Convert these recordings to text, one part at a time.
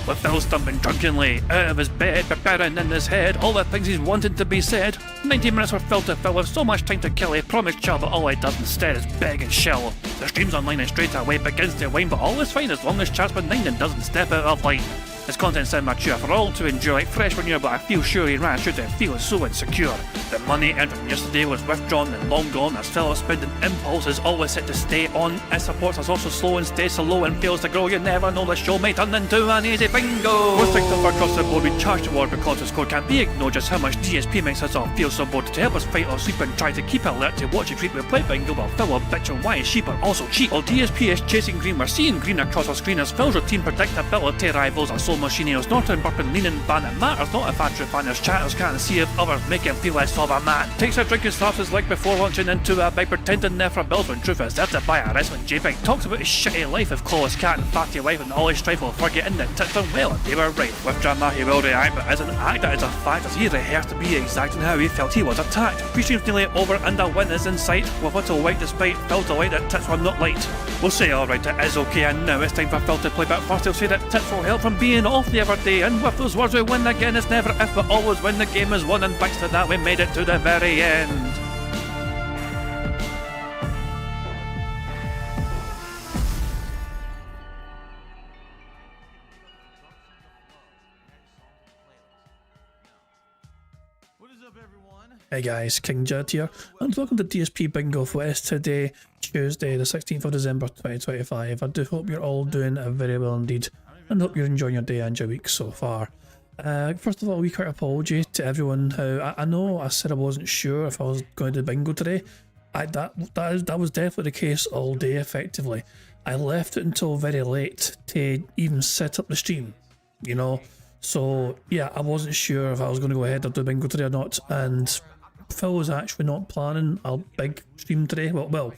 with Phil stumbling drunkenly out of his bed, preparing in his head all the things he's wanted to be said. 90 minutes for Phil to fill with so much time to kill, he promised chill, but all he does instead is beg and shill. The stream's online and straight away begins to wane, but all is fine as long as chat's benign and doesn't step out of line. His content's immature for all to enjoy, like fresh manure, but I feel sure he ran through to feel so insecure. The money earned from yesterday was withdrawn and long gone, as Phil's spending impulse is always set to stay on. His supports us also slow and stays so low and fails to grow. You never know, the show may turn into an easy bingo. We're strict up across the board, we charge the war because the score can't be ignored. Just how much DSP makes us all feel so bored. To help us fight or sleep and try to keep alert to watch it creep, we play bingo while Phil will bitch on why his sheep are also cheap. While DSP is chasing green, we're seeing green across our screen as Phil's routine predictability rivals our soul machine. He's not in burping, leaning, ban. It matters not if our true fans chatters can't see if others make him feel less of a man. Takes a drink and slaps his leg before launching into a bike, pretending there for bills when truth is there to buy a wrestling JPEG. Talks about his shitty life of Claw's cat and fatty wife and all his strife while forgetting that tits done well and they were right. With drama he will react, but as an actor it's a fact as he rehearsed to be exact in how he felt he was attacked. Pre-stream's nearly over and a win is in sight, with little white despite Phil's delight that tits were not light. We'll say alright, it is okay, and now it's time for Phil to play, but first he'll say that tits will help from being off the other day, and with those words we win again. It's never if but always when the game is won, and thanks to that we made it to the very end. Hey guys, King Judd here, and welcome to DSP Bingo for us today, Tuesday the 16th of December 2025. I do hope you're all doing very well indeed, and hope you're enjoying your day and your week so far. First of all, a wee quick apology to everyone. How I know I said I wasn't sure if I was going to do bingo today. That was definitely the case all day effectively. I left it until very late to even set up the stream, you know. So yeah, I wasn't sure if I was going to go ahead or do bingo today or not, and Phil was actually not planning a big stream today. Well,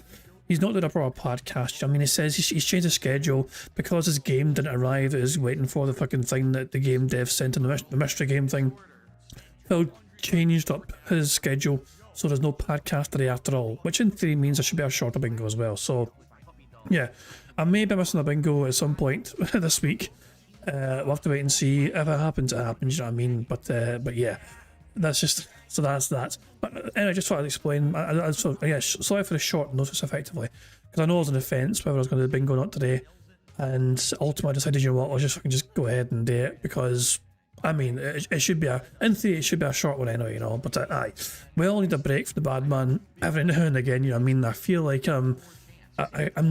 he's not doing a proper podcast. I mean, he says he's changed his schedule because his game didn't arrive. He's waiting for the fucking thing that the game dev sent in, the mystery game thing. Phil changed up his schedule, so there's no podcast today after all, which in theory means there should be a shorter bingo as well. So yeah, I may be missing a bingo at some point this week. We'll have to wait and see. If it happens, it happens, you know what I mean? But yeah, that's just, so that's that. But anyway, just thought I'd explain. Sorry for the short notice effectively, because I know I was on the fence whether I was going to do bingo or not today, and ultimately I decided, you know what, I'll just go ahead and do it, because I mean, it should be in theory, it should be a short one anyway, you know, but aye, we all need a break from the bad man every now and again, you know what I mean? I feel like I'm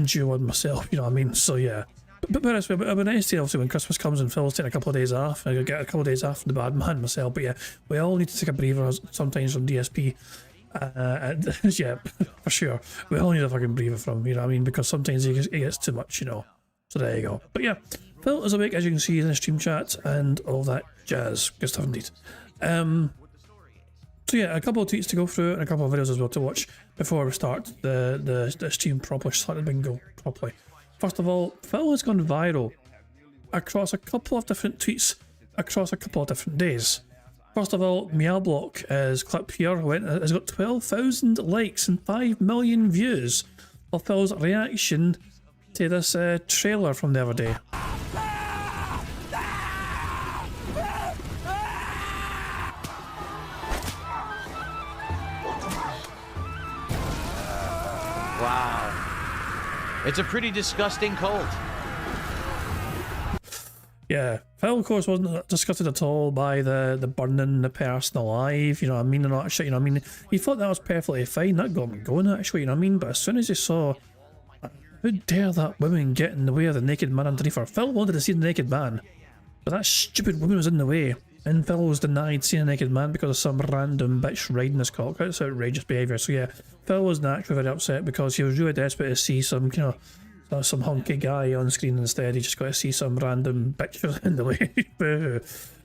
due one myself, you know what I mean? So yeah. But it'll be nice to, obviously, when Christmas comes and Phil's taking a couple of days off, I get a couple of days off from the bad man myself. But yeah, we all need to take a breather sometimes from DSP. Yeah, for sure. We all need a fucking breather from him, you know what I mean? Because sometimes he gets too much, you know. So there you go. But yeah, Phil is awake, as you can see in the stream chat and all that jazz. Good stuff indeed. So yeah, a couple of tweets to go through and a couple of videos as well to watch before we start the stream properly, start the bingo properly. First of all, Phil has gone viral across a couple of different tweets across a couple of different days. First of all, Meowblock, his clip here has got 12,000 likes and 5 million views of Phil's reaction to this trailer from the other day. Wow. It's a pretty disgusting cult. Yeah, Phil of course wasn't disgusted at all by the burning the person alive, you know what I mean, and all that shit, you know what I mean. He thought that was perfectly fine, that got him going actually, you know what I mean, but as soon as he saw how dare that woman get in the way of the naked man underneath her. Phil wanted to see the naked man, but that stupid woman was in the way, and Phil was denied seeing a naked man because of some random bitch riding his cock. That's outrageous behaviour. So yeah, Phil was naturally very upset because he was really desperate to see some, you know, some hunky guy on screen. Instead he just got to see some random bitch in the way.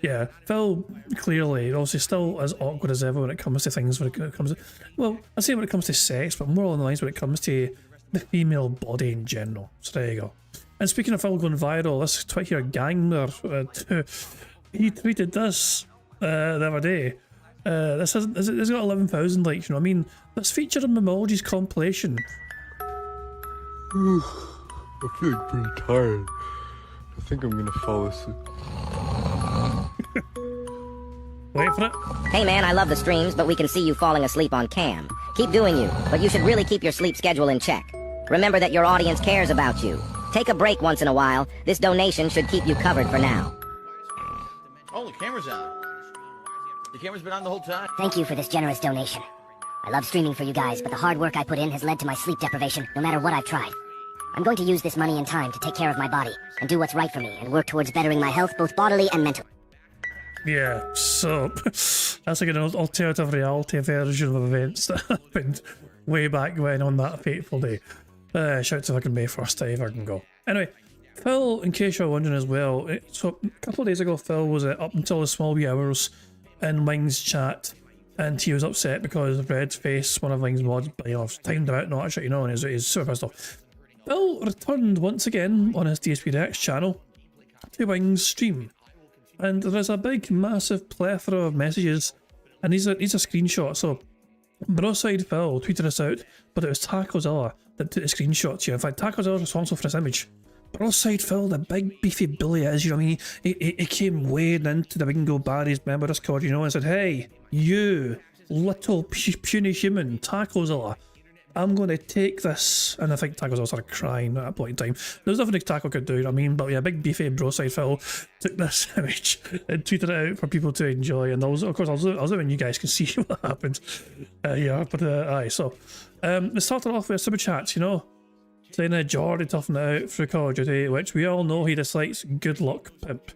Yeah, Phil clearly obviously still as awkward as ever when it comes to things, when it comes to, well, I say when it comes to sex, but more along the lines when it comes to the female body in general. So there you go. And speaking of Phil going viral, this tweet here, Gangler, he tweeted this the other day. This has got 11,000 likes, you know what I mean? Let's feature a Memologies compilation. I feel pretty tired. I think I'm gonna fall asleep. Wait for it. Hey man, I love the streams, but we can see you falling asleep on cam. Keep doing you, but you should really keep your sleep schedule in check. Remember that your audience cares about you. Take a break once in a while. This donation should keep you covered for now. Oh, the camera's on. The camera's been on the whole time. Thank you for this generous donation. I love streaming for you guys, but the hard work I put in has led to my sleep deprivation, no matter what I've tried. I'm going to use this money and time to take care of my body, and do what's right for me, and work towards bettering my health both bodily and mentally. Yeah, so that's like an alternative reality version of events that happened way back when on that fateful day. Shout to fucking May 1st, I ever can go. Anyway, Phil, in case you're wondering as well, so a couple of days ago, Phil was up until the small wee hours in Wing's chat, and he was upset because Redface, one of Wing's mods, timed him out, not actually, you know, and he's super pissed off. Phil returned once again on his DSP Reacts channel to Wing's stream. And there's a big, massive plethora of messages, and these are screenshots. So, Broside Phil tweeted this out, but it was Tacozilla that took the screenshots here. In fact, Tacozilla was responsible for this image. Broside Phil, the big, beefy bully is, you know what I mean? He came wading into the Bingo Barry's member Discord, you know, and said, "Hey, you little puny human, Tacozilla, I'm going to take this." And I think Taco was sort of crying at that point in time. There's nothing Taco could do, you know what I mean? But yeah, big beefy Broside Phil took this image and tweeted it out for people to enjoy. And of course, I'll zoom in, you guys can see what happened. Yeah, but aye, so it started off with super chats, you know, saying that Jordy toughened it out through Call of Duty, which we all know he dislikes. Good luck, pimp.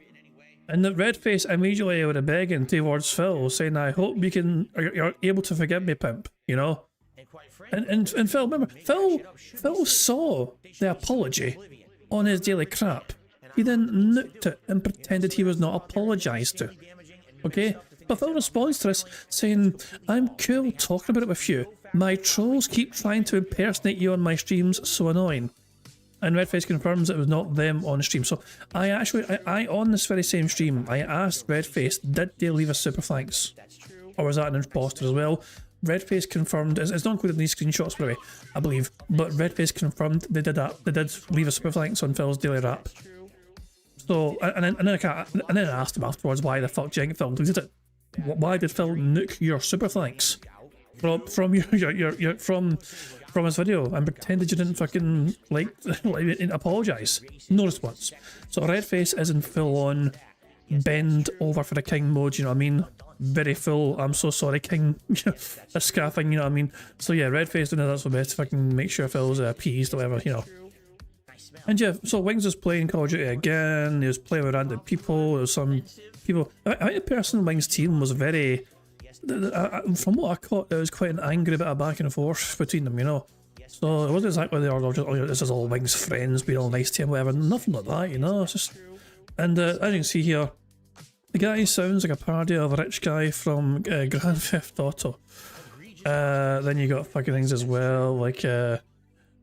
And that Redface immediately with a begging towards Phil, saying, "I hope you're able to forgive me, pimp," you know. And Phil, remember, Phil saw the apology on his daily crap. He then nuked it and pretended he was not apologised to. Okay? But Phil responds to this saying, "I'm cool talking about it with you. My trolls keep trying to impersonate you on my streams, so annoying." And Redface confirms it was not them on the stream. So I on this very same stream, I asked Redface, did they leave a super thanks? Or was that an imposter as well? Redface confirmed, it's not included in these screenshots by the way, I believe, but Redface confirmed they did that. They did leave a super thanks on Phil's daily rap. So, and then I asked him afterwards, why the fuck did Phil deleted it? Why did Phil nuke your super thanks from his video and pretended you didn't fucking like apologise? No response. So Redface is in full on bend over for the king mode, you know what I mean? Very full, I'm so sorry king, a scaffing, you know what I mean? So yeah, Redface doing his best to fucking make sure Phil's appeased or whatever, you know. And yeah, so Wings was playing Call of Duty again, he was playing with random people, there was some people, I think the person in Wings' team was very, from what I caught, there was quite an angry bit of back and forth between them, you know. So it wasn't exactly they were just, oh, this is all Wings' friends being all nice to him, whatever, nothing like that, you know, it's just, and as you can see here, the guy sounds like a parody of a rich guy from Grand Theft Auto. Then you got fucking things as well, like,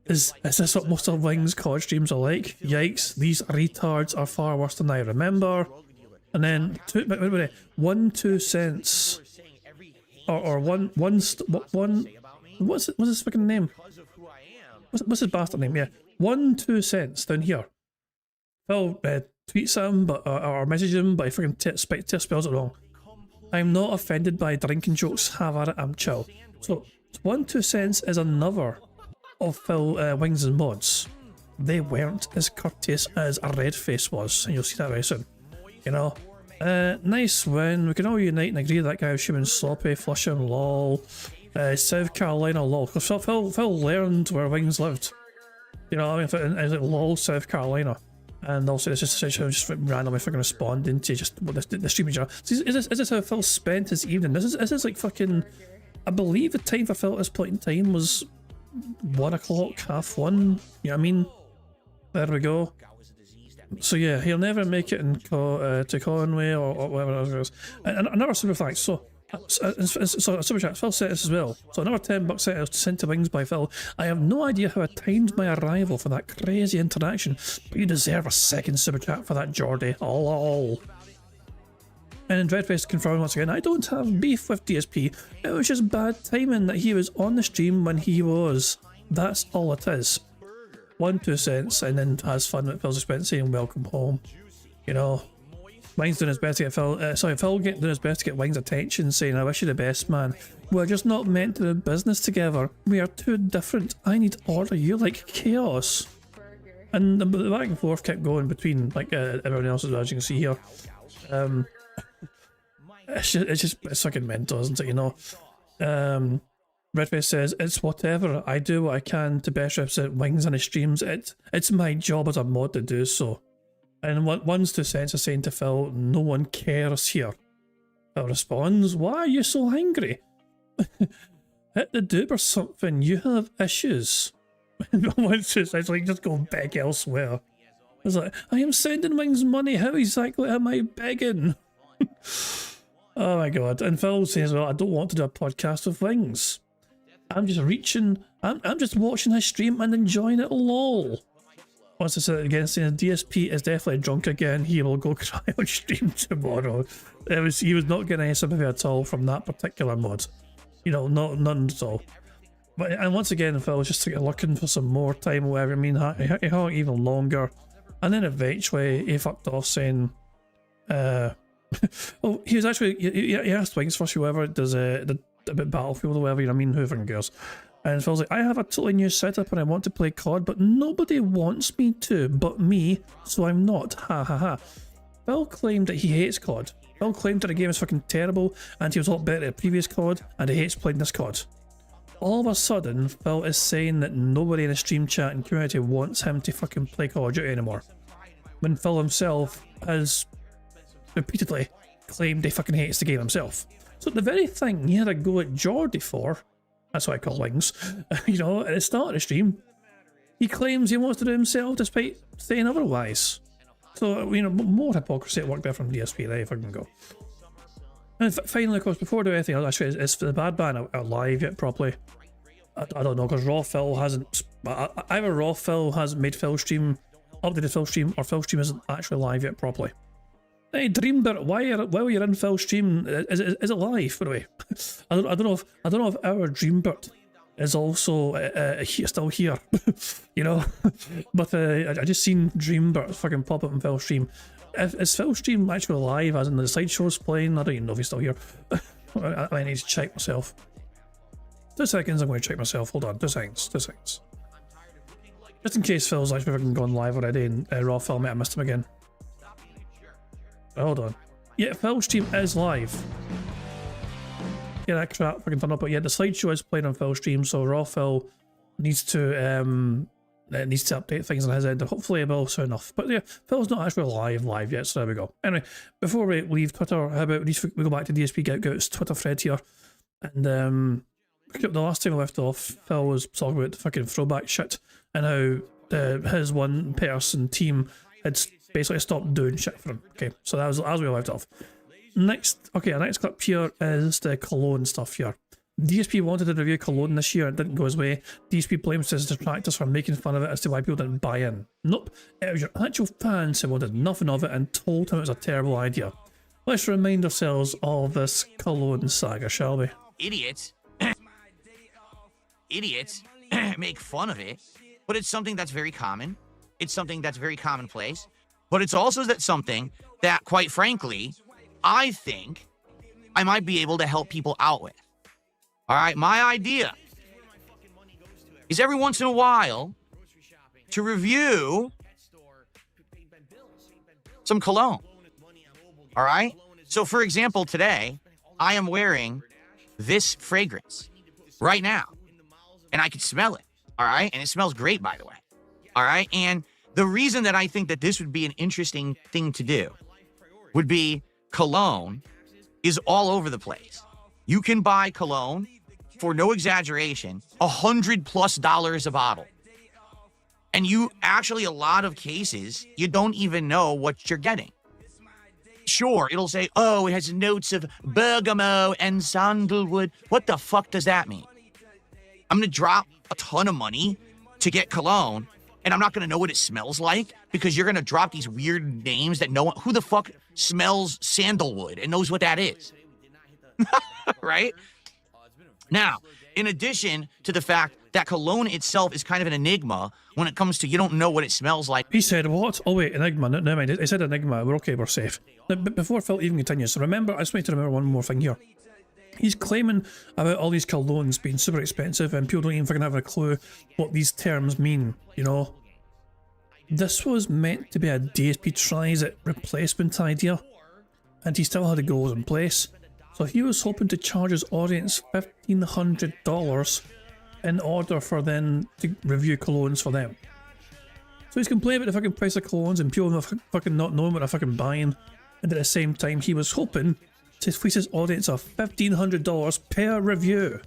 is this what most of Wings' COD streams are like? Yikes, these retards are far worse than I remember. And then, 2 cents, or what's his fucking name? What's his bastard name? Yeah, 2 cents down here. Phil tweets him, or messages him, but he freaking spells it wrong. "I'm not offended by drinking jokes, have at it, I'm chill." So 2 cents is another of Phil Wings' mods. They weren't as courteous as a Redface was, and you'll see that very soon. You know, nice win. We can all unite and agree that guy was human sloppy, flushing, lol. South Carolina, lol. Because Phil learned where Wings lived. You know what I mean? It's like lol, South Carolina. And also, it's just randomly fucking responding to just what the streaming genre. Is this how Phil spent his evening? This is like fucking. I believe the time for Phil at this point in time was 1 o'clock, 1:30. You know what I mean? There we go. So yeah, he'll never make it to Conway or whatever else it is. And another super thanks. So super chat, Phil sent us as well. So another $10 sent to Wings by Phil. I have no idea how I timed my arrival for that crazy interaction, but you deserve a second super chat for that, Jordy. Lol. And Redface confirmed once again, I don't have beef with DSP. It was just bad timing that he was on the stream when he was. That's all it is. 2 cents, and then has fun with Phil's expense saying welcome home. You know. Wings doing his best to get Phil. Phil doing his best to get Wings' attention, saying, "I wish you the best, man. We're just not meant to do business together. We are too different. I need order. You like chaos." And the back and forth kept going between like everyone else as well, as you can see here. It's fucking mental, isn't it? You know. Redface says, "It's whatever. I do what I can to best represent Wings on his streams. It's my job as a mod to do so." And one's 2 cents is saying to Phil, "No one cares here." Phil responds, "Why are you so angry? Hit the dupe or something. You have issues." One says, "It's like, just go beg elsewhere." It's like, "I am sending Wings money. How exactly am I begging?" Oh my god. And Phil says, "Well, I don't want to do a podcast with Wings. I'm just I'm just watching his stream and enjoying it, lol." Wants to say it again, saying DSP is definitely drunk again. He will go cry on stream tomorrow. He was not getting any sympathy at all from that particular mod. You know, none at all. But and once again, Phil was just looking for some more time or whatever. I mean, he hung even longer. And then eventually he fucked off saying, well, he was actually, he asked Wings first, whoever does a bit Battlefield or whatever, you know what I mean, who fucking cares. And Phil's like, "I have a totally new setup and I want to play COD, but nobody wants me to, but me, so I'm not, ha ha ha." Phil claimed that he hates COD. Phil claimed that the game is fucking terrible and he was a lot better at the previous COD and he hates playing this COD. All of a sudden, Phil is saying that nobody in the stream chat and community wants him to fucking play Call of Duty anymore. When Phil himself has repeatedly claimed he fucking hates the game himself. So the very thing he had a go at Geordie for, that's what I call Wings, you know, at the start of the stream, he claims he wants to do himself despite saying otherwise. So, you know, more hypocrisy at work there from DSP, there you fucking go. And finally, of course, before I do anything else, actually, is the Bad Ban out live yet properly? I don't know, because Raw Phil hasn't, either Raw Phil hasn't made Phil stream, updated Phil stream, or Phil stream isn't actually live yet properly. Hey, Dreambert, while you're in Phil's stream, is it live, by the way? I don't know if our Dreambert is also still here, you know. But I just seen Dreambert fucking pop up in Phil's stream. Is Phil's stream actually live, as in the sideshow's playing? I don't even know if he's still here. I need to check myself. 2 seconds, I'm going to check myself. Hold on, 2 seconds. Just in case Phil's actually fucking gone live already and Raw Phil might have missed him again. Hold on. Yeah, Phil's stream is live. Yeah, that crap fucking turned up. But yeah, the slideshow is playing on Phil's stream, so Raw Phil needs to update things on his end. Hopefully it will soon enough. But yeah, Phil's not actually live yet, so there we go. Anyway, before we leave Twitter, how about we go back to DSP Gout's Twitter thread here. And the last time we left off, Phil was talking about the fucking throwback shit and how his one person team had basically stopped doing shit for him. Okay, so that was as we left off. Next clip here is the Cologne stuff here. DSP wanted to review Cologne this year, it didn't go his way. DSP blames his detractors for making fun of it as to why people didn't buy in. Nope, it was your actual fans who wanted nothing of it and told him it was a terrible idea. Let's remind ourselves of this Cologne saga, shall we? Idiots make fun of it, but it's something that's very common. It's something that's very commonplace. But it's also something that, quite frankly, I think I might be able to help people out with. All right, my idea is every once in a while to review some cologne. All right? So, for example, today, I am wearing this fragrance right now, and I can smell it. All right? And it smells great, by the way. All right? And the reason that I think that this would be an interesting thing to do would be cologne is all over the place. You can buy cologne for no exaggeration, $100+ a bottle. And you actually, a lot of cases, you don't even know what you're getting. Sure, it'll say, oh, it has notes of bergamot and sandalwood. What the fuck does that mean? I'm going to drop a ton of money to get cologne, and I'm not going to know what it smells like because you're going to drop these weird names that no one, who the fuck smells sandalwood and knows what that is? Right? Now, in addition to the fact that cologne itself is kind of an enigma when it comes to you don't know what it smells like. He said what? Oh wait, enigma. Never mind. He said enigma. We're okay. We're safe. But before Phil even continues, remember, I just need to remember one more thing here. He's claiming about all these colognes being super expensive and people don't even fucking have a clue what these terms mean, you know? This was meant to be a DSP tries it replacement idea, and he still had the goals in place. So he was hoping to charge his audience $1,500 in order for them to review colognes for them. So he's complaining about the fucking price of colognes and people fucking not knowing what they're fucking buying, and at the same time he was hoping to fleece his audience of $1,500 per review.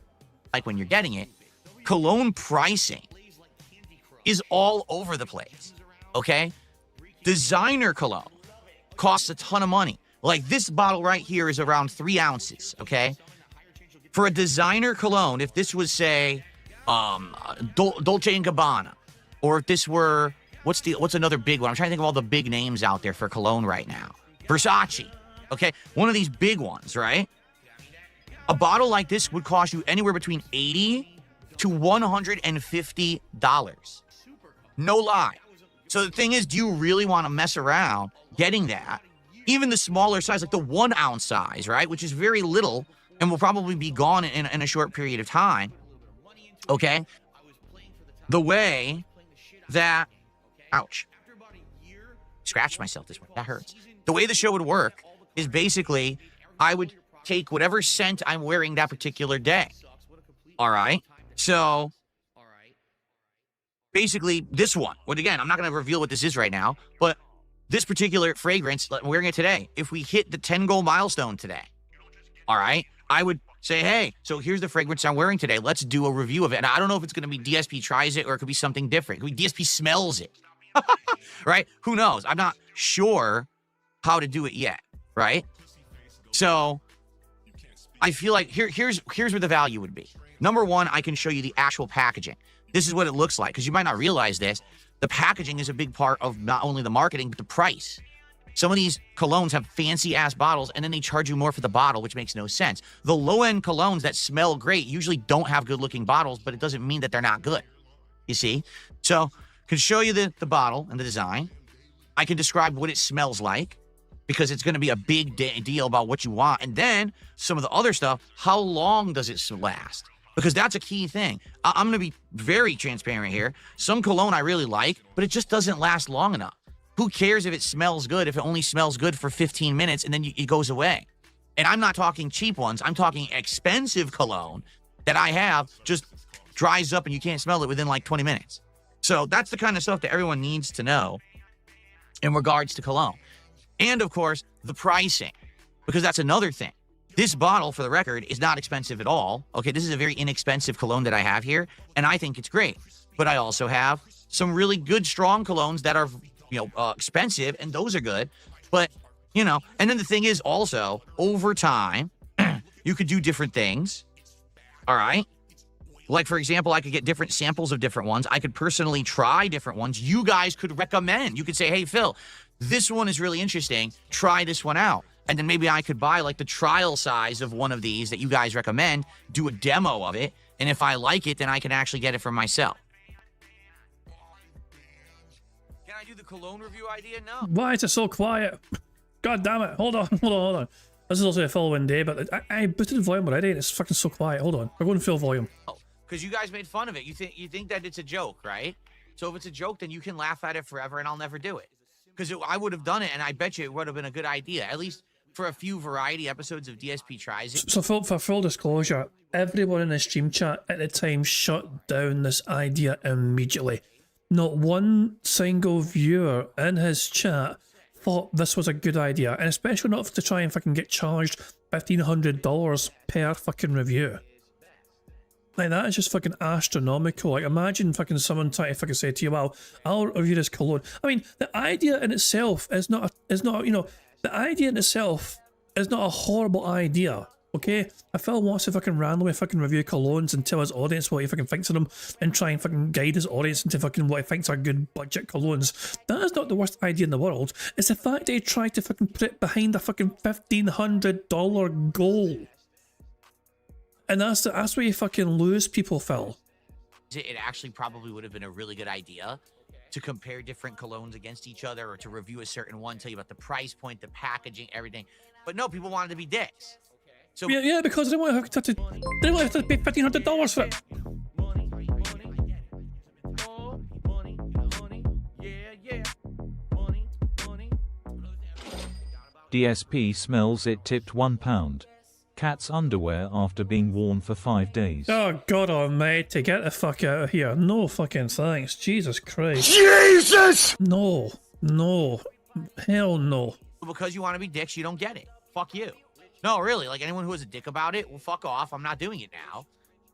Like when you're getting it, cologne pricing is all over the place, okay? Designer cologne costs a ton of money. Like this bottle right here is around 3 ounces, okay? For a designer cologne, if this was, say, Dolce & Gabbana, or if this were, what's another big one? I'm trying to think of all the big names out there for cologne right now. Versace, okay? One of these big ones, right? A bottle like this would cost you anywhere between $80 to $150. No lie. So the thing is, do you really want to mess around getting that? Even the smaller size, like the 1 ounce size, right? Which is very little and will probably be gone in a short period of time. Okay? The way that, ouch, scratched myself this way. That hurts. The way the show would work is basically I would take whatever scent I'm wearing that particular day. All right? So basically this one, but again, I'm not going to reveal what this is right now, but this particular fragrance, I'm wearing it today. If we hit the 10 goal milestone today, all right, I would say, hey, so here's the fragrance I'm wearing today. Let's do a review of it. And I don't know if it's going to be DSP tries it or it could be something different. It could be DSP smells it, right? Who knows? I'm not sure how to do it yet, right? So I feel like here's where the value would be. Number one, I can show you the actual packaging. This is what it looks like, because you might not realize this. The packaging is a big part of not only the marketing, but the price. Some of these colognes have fancy-ass bottles, and then they charge you more for the bottle, which makes no sense. The low-end colognes that smell great usually don't have good-looking bottles, but it doesn't mean that they're not good, you see? So I can show you the bottle and the design. I can describe what it smells like, because it's going to be a big deal about what you want. And then some of the other stuff, how long does it last? Because that's a key thing. I'm going to be very transparent here. Some cologne I really like, but it just doesn't last long enough. Who cares if it smells good if it only smells good for 15 minutes and then it goes away? And I'm not talking cheap ones. I'm talking expensive cologne that I have just dries up and you can't smell it within like 20 minutes. So that's the kind of stuff that everyone needs to know in regards to cologne. And of course, the pricing, because that's another thing. This bottle, for the record, is not expensive at all. Okay, this is a very inexpensive cologne that I have here, and I think it's great. But I also have some really good, strong colognes that are, expensive, and those are good. But, and then the thing is also, over time, you could do different things, all right? Like, for example, I could get different samples of different ones. I could personally try different ones. You guys could recommend. You could say, hey, Phil, this one is really interesting. Try this one out. And then maybe I could buy like the trial size of one of these that you guys recommend, do a demo of it, and if I like it, then I can actually get it for myself. Can I do the cologne review idea? No. Why is it so quiet? God damn it. Hold on. This is also a following day, but I boosted the volume already and it's fucking so quiet. Hold on. We're going full volume. Because you guys made fun of it. You think that it's a joke, right? So if it's a joke, then you can laugh at it forever and I'll never do it. Because I would have done it and I bet you it would have been a good idea. At least for a few variety episodes of DSP Tries It. So for full disclosure, everyone in the stream chat at the time shut down this idea immediately. Not one single viewer in his chat thought this was a good idea, and especially not to try and fucking get charged $1,500 per fucking review. Like, that is just fucking astronomical. Like, imagine fucking someone trying to fucking say to you, well, I'll review this cologne. I mean, the idea in itself is not, the idea in itself is not a horrible idea, okay? If Phil wants to fucking randomly fucking review colognes and tell his audience what he fucking thinks of them and try and fucking guide his audience into fucking what he thinks are good budget colognes, that is not the worst idea in the world. It's the fact that he tried to fucking put it behind a fucking $1,500 goal. And that's where you fucking lose people, Phil. It actually probably would have been a really good idea to compare different colognes against each other or to review a certain one, tell you about the price point, the packaging, everything. But no, people wanted to be dicks. So Yeah, because they didn't want to have to pay $1,500 for it. DSP smells it tipped £1. Cat's underwear after being worn for 5 days. Oh, God almighty, get the fuck out of here. No fucking thanks. Jesus Christ. Jesus! No. Hell no. Because you want to be dicks, you don't get it. Fuck you. No, really, like anyone who is a dick about it, well, fuck off. I'm not doing it now.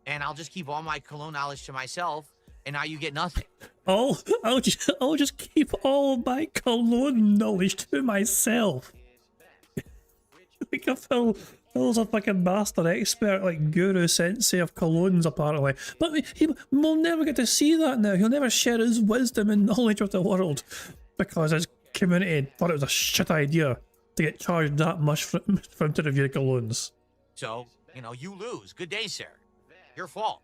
And I'll just keep all my cologne knowledge to myself, and now you get nothing. I'll just keep all my cologne knowledge to myself. Like a Phil's a fucking master expert, like guru sensei of colognes apparently. But we'll never get to see that now. He'll never share his wisdom and knowledge with the world because his community thought it was a shit idea to get charged that much for him to review colognes. So, you lose. Good day, sir. Your fault.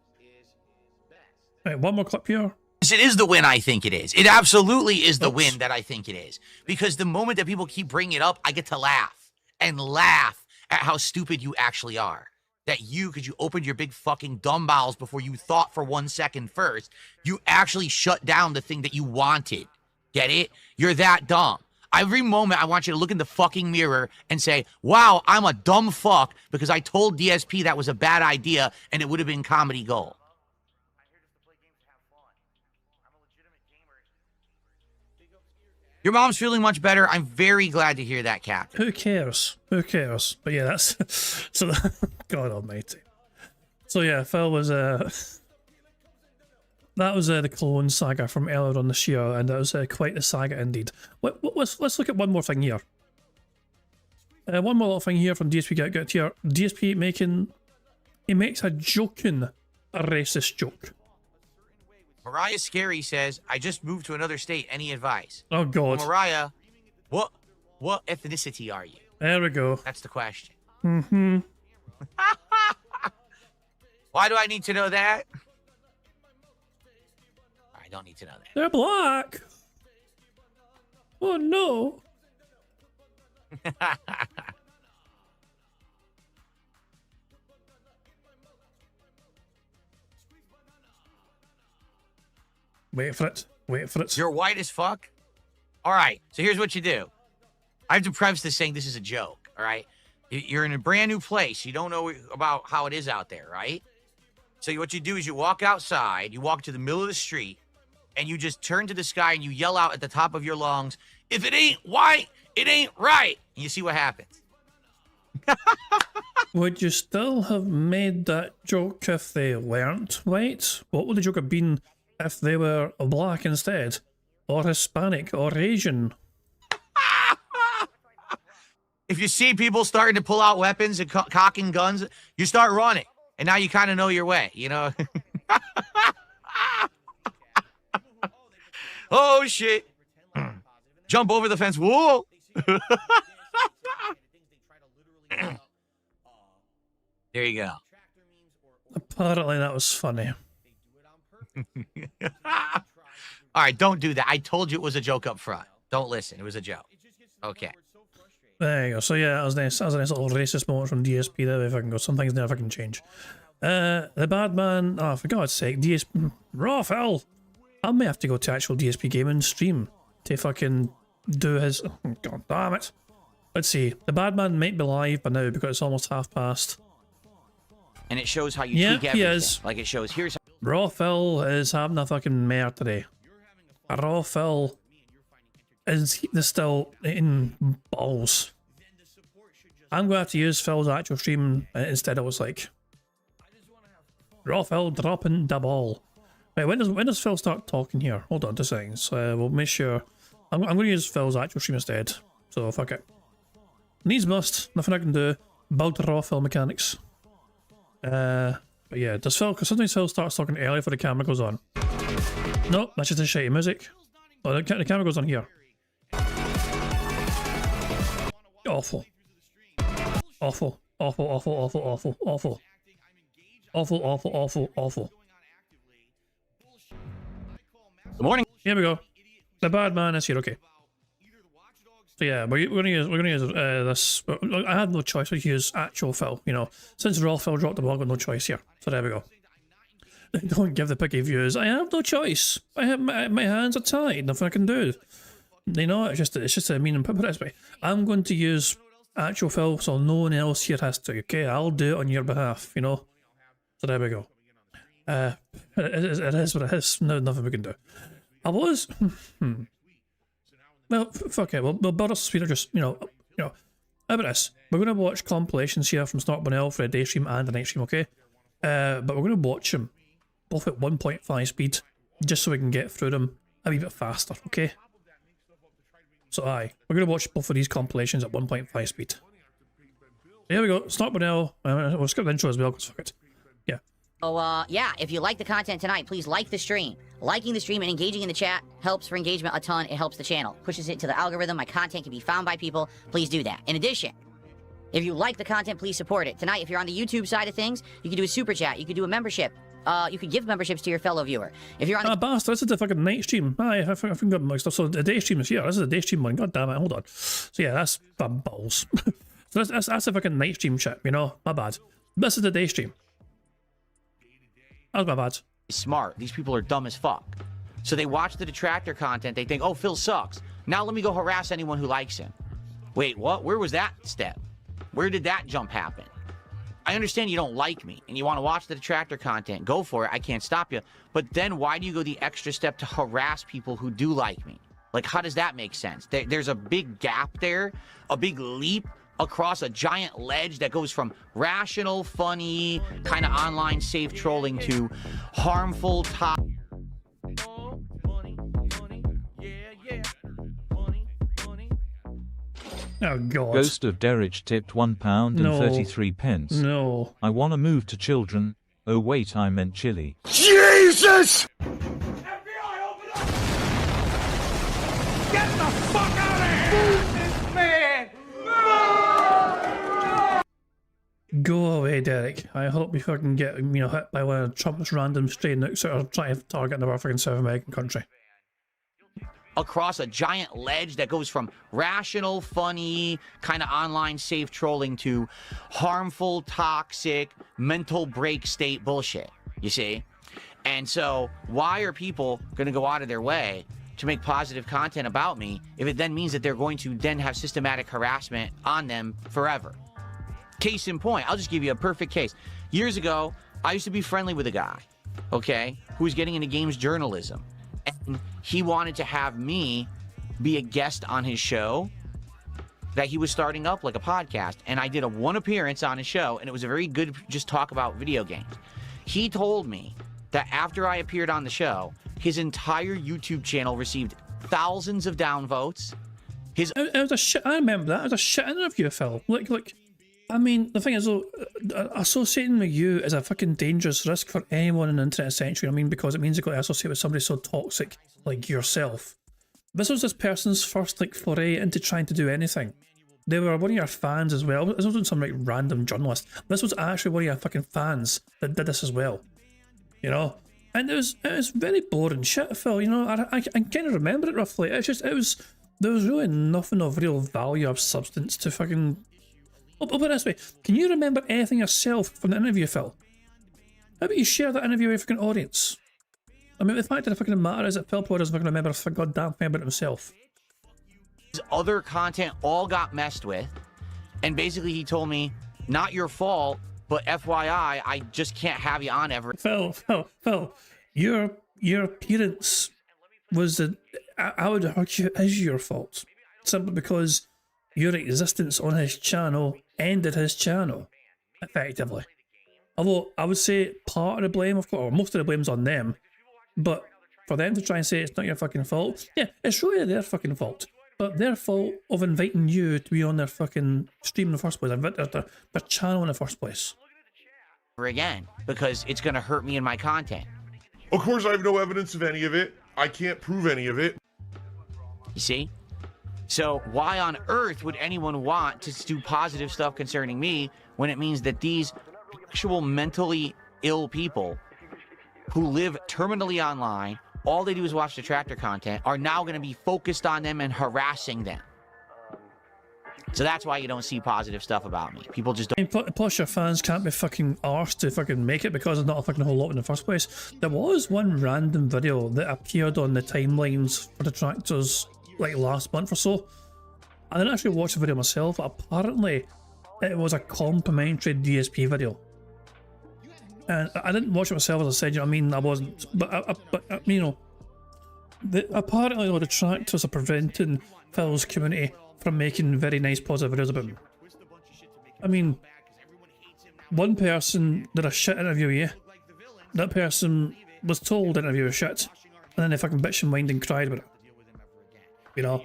Right, one more clip here. It is the win I think it is. It absolutely is the win that I think it is. Because the moment that people keep bringing it up, I get to laugh and laugh at how stupid you actually are. That because you opened your big fucking dumb bowels before you thought for 1 second first, you actually shut down the thing that you wanted. Get it? You're that dumb. Every moment, I want you to look in the fucking mirror and say, wow, I'm a dumb fuck because I told DSP that was a bad idea and it would have been comedy gold. Your mom's feeling much better. I'm very glad to hear that, Captain. Who cares? But yeah, that's so. God Almighty. So yeah, Phil was that was the cologne saga from earlier on this year, and that was quite the saga indeed. Let's look at one more thing here. One more little thing here from DSP Get here. DSP makes a joking a racist joke. Mariah Scary says, I just moved to another state. Any advice? Oh, God. Well, Mariah, what ethnicity are you? There we go. That's the question. Mm-hmm. Why do I need to know that? I don't need to know that. They're black. Oh, no. Wait for it. You're white as fuck? All right, so here's what you do. I have to preface this saying this is a joke, all right? You're in a brand new place. You don't know about how it is out there, right? So what you do is you walk outside, you walk to the middle of the street, and you just turn to the sky and you yell out at the top of your lungs, if it ain't white, it ain't right. And you see what happens. Would you still have made that joke if they weren't white? What would the joke have been if they were black instead? Or Hispanic? Or Asian? If you see people starting to pull out weapons and cocking guns, you start running. And now you kind of know your way, you know? Oh, shit. Jump over the fence. Whoa. There you go. Apparently that was funny. All right, don't do that. I told you it was a joke up front. Don't listen. It was a joke. Okay. There you go. So yeah, that was nice. That was a nice little racist moment from DSP there. If I can go, some things never fucking change. The bad man. Oh, for God's sake, DSP. Raw Phil. I may have to go to actual DSP gaming stream to fucking do his. Oh, God damn it. Let's see. The bad man might be live by now because it's almost past. And it shows how you Yeah, tweak he everything. is. Like it shows here's. Raw Phil is having a fucking mare today. Raw Phil is still eating balls. I'm going to have to use Phil's actual stream instead. It was like Raw Phil dropping the ball. Right, when does Phil start talking here? Hold on 2 seconds. We'll make sure. I'm going to use Phil's actual stream instead. So fuck it. Needs must. Nothing I can do. Build Raw Phil mechanics. But yeah, does Phil? Because sometimes Phil starts talking early before the camera goes on. No, that's just a shitty music. Oh, the camera goes on here. Awful. Awful. Awful, awful, awful, awful, awful. Awful, awful, awful, awful. Good morning. Here we go. The bad man is here. Okay. So yeah, we're gonna use this. I had no choice. We use actual Phil. You know, since raw Phil dropped the ball, I got no choice here. So there we go. Don't give the picky views. I have no choice. I have my hands are tied. Nothing I can do. You know, it's just a mean and put it this way. I'm going to use actual Phil, so no one else here has to. Okay, I'll do it on your behalf. You know. So there we go. It is what it is. No, nothing we can do. I was. Well, fuck it. We'll build us a speeder. Just you know. How about this? We're gonna watch compilations here from Snort Bonell for a day stream and a night stream. Okay. But we're gonna watch them both at 1.5 speed, just so we can get through them a wee bit faster. Okay. So we're gonna watch both of these compilations at 1.5 speed. Here we go. Snort Bonell. We'll skip the intro as well, because fuck it. Yeah. So, yeah, if you like the content tonight, please like the stream. Liking the stream and engaging in the chat helps for engagement a ton. It helps the channel. Pushes it to the algorithm. My content can be found by people. Please do that. In addition, if you like the content, please support it. Tonight, if you're on the YouTube side of things, you can do a super chat. You can do a membership. You can give memberships to your fellow viewer. If you're on the... bastard, this is the fucking night stream. I think got mixed up. So the day stream is here. This is the day stream one. God damn it, hold on. So yeah, that's balls. So that's a fucking night stream shit, you know? My bad. This is the day stream. That's my bad. Smart. These people are dumb as fuck. So they watch the detractor content. They think, oh, Phil sucks. Now let me go harass anyone who likes him. Wait, what? Where was that step? Where did that jump happen? I understand you don't like me and you want to watch the detractor content. Go for it. I can't stop you. But then why do you go the extra step to harass people who do like me? Like, how does that make sense? There's a big gap there, a big leap across a giant ledge that goes from rational, funny, kind of online safe trolling to harmful top. Oh god. Ghost of Derridge tipped £1 No. and 33 pence. No. I wanna move to children. Oh wait, I meant chili. Jesus! Go away, Derek. I hope you fucking get, hit by one of Trump's random stray nukes that are trying to target another fucking South American country. Across a giant ledge that goes from rational, funny, kind of online safe trolling to harmful, toxic, mental break state bullshit, you see? And so why are people going to go out of their way to make positive content about me if it then means that they're going to then have systematic harassment on them forever? Case in point, I'll just give you a perfect case. Years ago, I used to be friendly with a guy, okay, who was getting into games journalism. And he wanted to have me be a guest on his show that he was starting up, like a podcast. And I did one appearance on his show, and it was a very good just talk about video games. He told me that after I appeared on the show, his entire YouTube channel received thousands of downvotes. It was a shit. I remember that. It was a shit interview, Phil. Like, I mean, the thing is, though, associating with you is a fucking dangerous risk for anyone in the internet century. I mean, because it means you've got to associate with somebody so toxic like yourself. This was this person's first, foray into trying to do anything. They were one of your fans as well. This wasn't some, random journalist. This was actually one of your fucking fans that did this as well. You know? And it was very boring shit, Phil. You know, I kind of remember it roughly. There was really nothing of real value or substance to fucking... I'll put it this way, can you remember anything yourself from the interview, Phil? How about you share that interview with your fucking audience? I mean, the fact that it fucking matter is that Phil Power doesn't fucking remember a goddamn thing about himself. His other content all got messed with, and basically he told me, not your fault, but FYI, I just can't have you on ever. Phil, your appearance was I would argue is your fault. Simply because your existence on his channel ended his channel, effectively. Although I would say part of the blame, of course, or most of the blame's on them, but for them to try and say it's not your fucking fault, yeah, it's really their fucking fault. But their fault of inviting you to be on their fucking stream in the first place, their channel in the first place. Again, because it's going to hurt me in my content. Of course, I have no evidence of any of it. I can't prove any of it. You see? So why on earth would anyone want to do positive stuff concerning me when it means that these actual mentally ill people who live terminally online, all they do is watch detractor content, are now going to be focused on them and harassing them. So that's why you don't see positive stuff about me. People just don't. Plus, your fans can't be fucking arsed to fucking make it because there's not a fucking whole lot in the first place. There was one random video that appeared on the timelines for detractors like last month or so. I didn't actually watch the video myself, but apparently it was a complimentary DSP video. And I didn't watch it myself, as I said, you know what I mean? I wasn't, but you know, apparently the detractors are preventing Phil's community from making very nice positive videos about him. I mean, one person did a shit interview, yeah? That person was told the interview was shit, and then they fucking bitched and whined and cried about it. You know?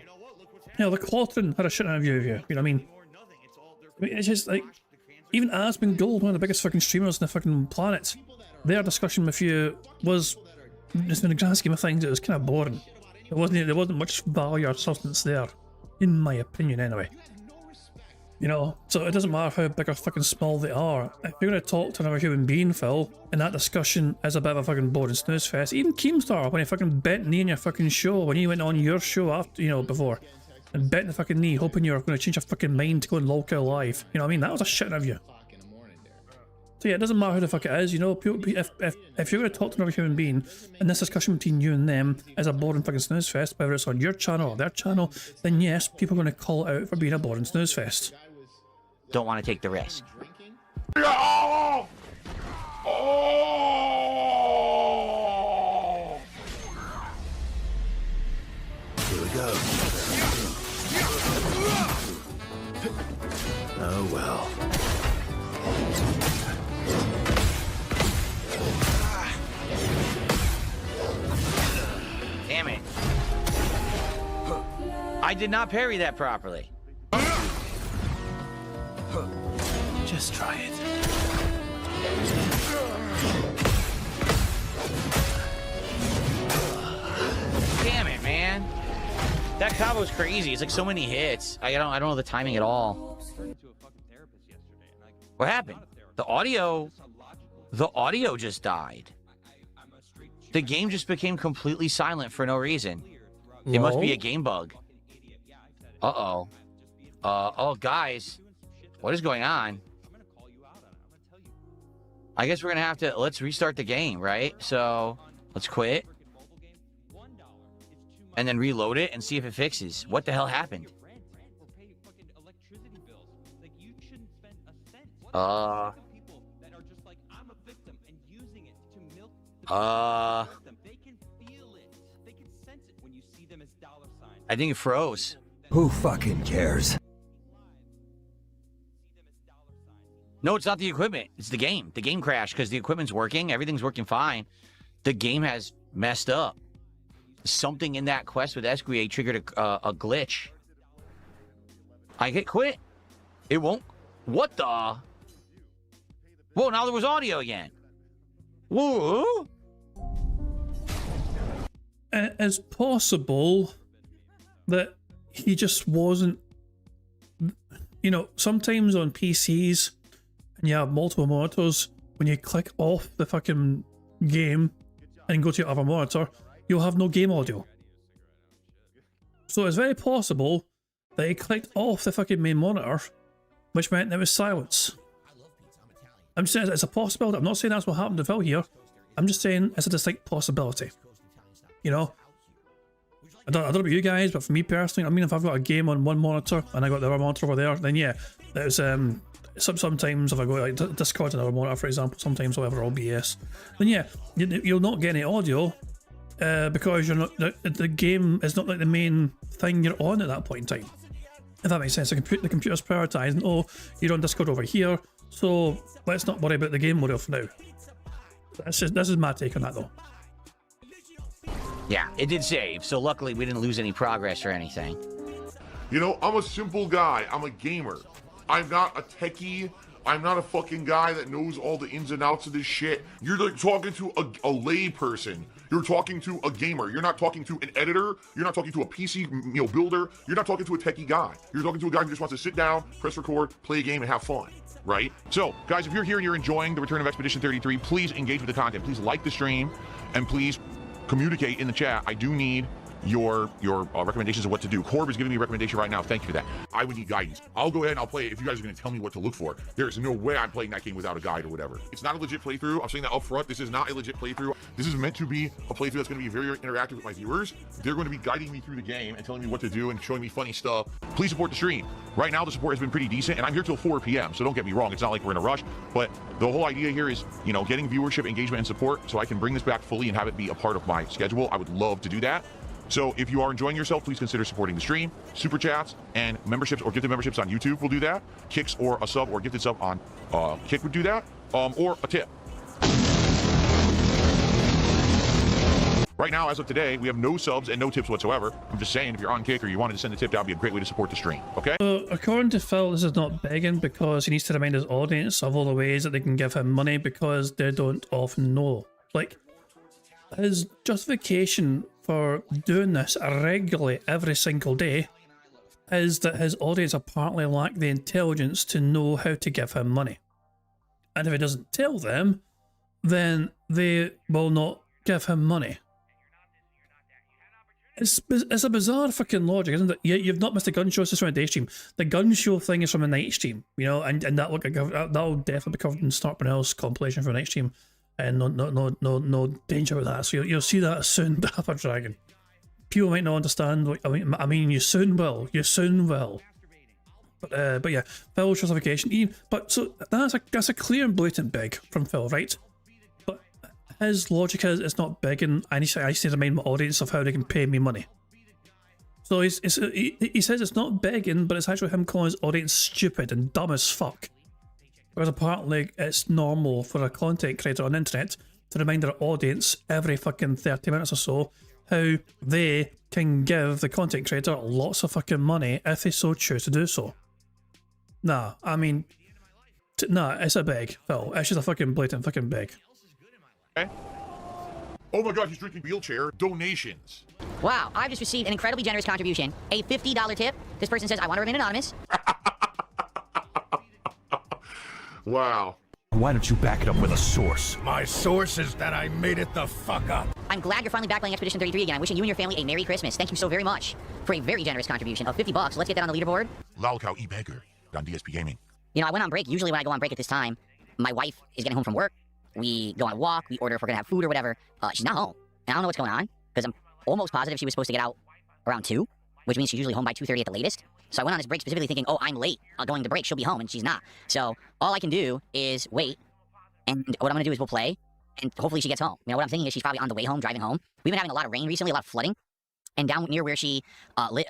You know, the Clothrin had a shit interview with you, you know what I mean? It's just like, even Aspen Gold, one of the biggest fucking streamers on the fucking planet, their discussion with you was, just in the grand scheme of things, it was kind of boring. There wasn't much value or substance there, in my opinion anyway. You know, so it doesn't matter how big or fucking small they are. If you're going to talk to another human being, Phil, and that discussion is a bit of a fucking boring snooze fest. Even Keemstar, when he fucking bent knee in your fucking show, when he went on your show after, you know, before, and bent the fucking knee, hoping you were going to change your fucking mind to go and locale live. You know what I mean? That was a shit interview. So yeah, it doesn't matter who the fuck it is, you know, if you're going to talk to another human being, and this discussion between you and them is a boring fucking snooze fest, whether it's on your channel or their channel, then yes, people are going to call it out for being a boring snooze fest. Don't want to take the risk. Oh! Oh! Here we go. Oh well. Damn it. I did not parry that properly. Just try it. Damn it, man. That combo's crazy. It's like so many hits. I don't know the timing at all. What happened? The audio just died. The game just became completely silent for no reason. It must be a game bug. Uh-oh. Oh, guys. What is going on? I guess we're going to have to... Let's restart the game, right? So, let's quit. And then reload it and see if it fixes. What the hell happened? I think it froze. Who fucking cares? No, it's not the equipment. It's the game. The game crashed because the equipment's working. Everything's working fine. The game has messed up. Something in that quest with Esquire triggered a glitch. I hit quit. It won't. What the? Whoa, now there was audio again. Whoa. It's possible that he just wasn't, you know, sometimes on PCs and you have multiple monitors, when you click off the fucking game and go to your other monitor, you'll have no game audio. So it's very possible that he clicked off the fucking main monitor, which meant there was silence. I'm just saying it's a possibility. I'm not saying that's what happened to Phil here. I'm just saying it's a distinct possibility. You know? I don't know about you guys, but for me personally, I mean, if I've got a game on one monitor and I got the other monitor over there, then yeah, there's sometimes if I go like Discord and another monitor, for example, sometimes I'll have OBS, then yeah, you'll not get any audio because you're not the game is not like the main thing you're on at that point in time. If that makes sense, the computer's prioritizing. Oh, you're on Discord over here, so let's not worry about the game model for now. This is my take on that though. Yeah, it did save, so luckily we didn't lose any progress or anything. You know, I'm a simple guy. I'm a gamer. I'm not a techie. I'm not a fucking guy that knows all the ins and outs of this shit. You're like talking to a lay person. You're talking to a gamer. You're not talking to an editor. You're not talking to a PC builder. You're not talking to a techie guy. You're talking to a guy who just wants to sit down, press record, play a game, and have fun. Right? So, guys, if you're here and you're enjoying the return of Expedition 33, please engage with the content. Please like the stream, and please communicate in the chat. I do need your recommendations of what to do. Corb is giving me a recommendation right now. Thank you for that. I would need guidance. I'll go ahead and I'll play it if you guys are going to tell me what to look for. There's no way I'm playing that game without a guide or whatever. It's not a legit playthrough. I'm saying that up front. This is not a legit playthrough. This is meant to be a playthrough that's going to be very interactive with my viewers. They're going to be guiding me through the game and telling me what to do and showing me funny stuff. Please support the stream. Right now, the support has been pretty decent, and I'm here till 4 p.m., so don't get me wrong. It's not like we're in a rush, but the whole idea here is, you know, getting viewership, engagement, and support so I can bring this back fully and have it be a part of my schedule. I would love to do that. So if you are enjoying yourself, please consider supporting the stream. Super chats and memberships or gifted memberships on YouTube will do that. Kicks or a sub or gifted sub on Kick would do that. Or a tip. Right now, as of today, we have no subs and no tips whatsoever. I'm just saying, if you're on Kick or you wanted to send a tip, that would be a great way to support the stream, okay? So, according to Phil, this is not begging because he needs to remind his audience of all the ways that they can give him money because they don't often know. Like, his justification for doing this regularly every single day is that his audience apparently lack the intelligence to know how to give him money. And if he doesn't tell them, then they will not give him money. It's a bizarre fucking logic, isn't it? You've not missed a gun show, it's just from a day stream. The gun show thing is from a night stream, you know, and that'll definitely be covered in Snarp and Hill's compilation for a night stream. And no danger with that. So you'll see that soon, Dapper Dragon. People might not understand. What, I mean, you soon will. You soon will. But yeah, Phil's justification. But so that's a clear and blatant beg from Phil, right? But his logic is it's not begging. I need to remind my audience of how they can pay me money. So he says it's not begging, but it's actually him calling his audience stupid and dumb as fuck. Because apparently it's normal for a content creator on the internet to remind their audience every fucking 30 minutes or so how they can give the content creator lots of fucking money if they so choose to do so. Nah, I mean, nah, it's a beg, Phil. It's just a fucking blatant fucking beg. Okay. Oh my god, he's drinking wheelchair. Donations. Wow, I've just received an incredibly generous contribution. A $50 tip. This person says, I want to remain anonymous. Wow. Why don't you back it up with a source? My source is that I made it the fuck up. I'm glad you're finally back playing Expedition 33 again. I'm wishing you and your family a Merry Christmas. Thank you so very much for a very generous contribution of $50. Let's get that on the leaderboard. Lolcow E-Beggar on DSP Gaming. You know, I went on break. Usually when I go on break at this time, my wife is getting home from work. We go on a walk. We order if we're going to have food or whatever. She's not home. And I don't know what's going on because I'm almost positive she was supposed to get out around 2, which means she's usually home by 2:30 at the latest. So I went on this break specifically thinking, oh, I'm late going to break. She'll be home, and she's not. So all I can do is wait, and what I'm going to do is we'll play, and hopefully she gets home. You know, what I'm thinking is she's probably on the way home, driving home. We've been having a lot of rain recently, a lot of flooding, and down near where she lives,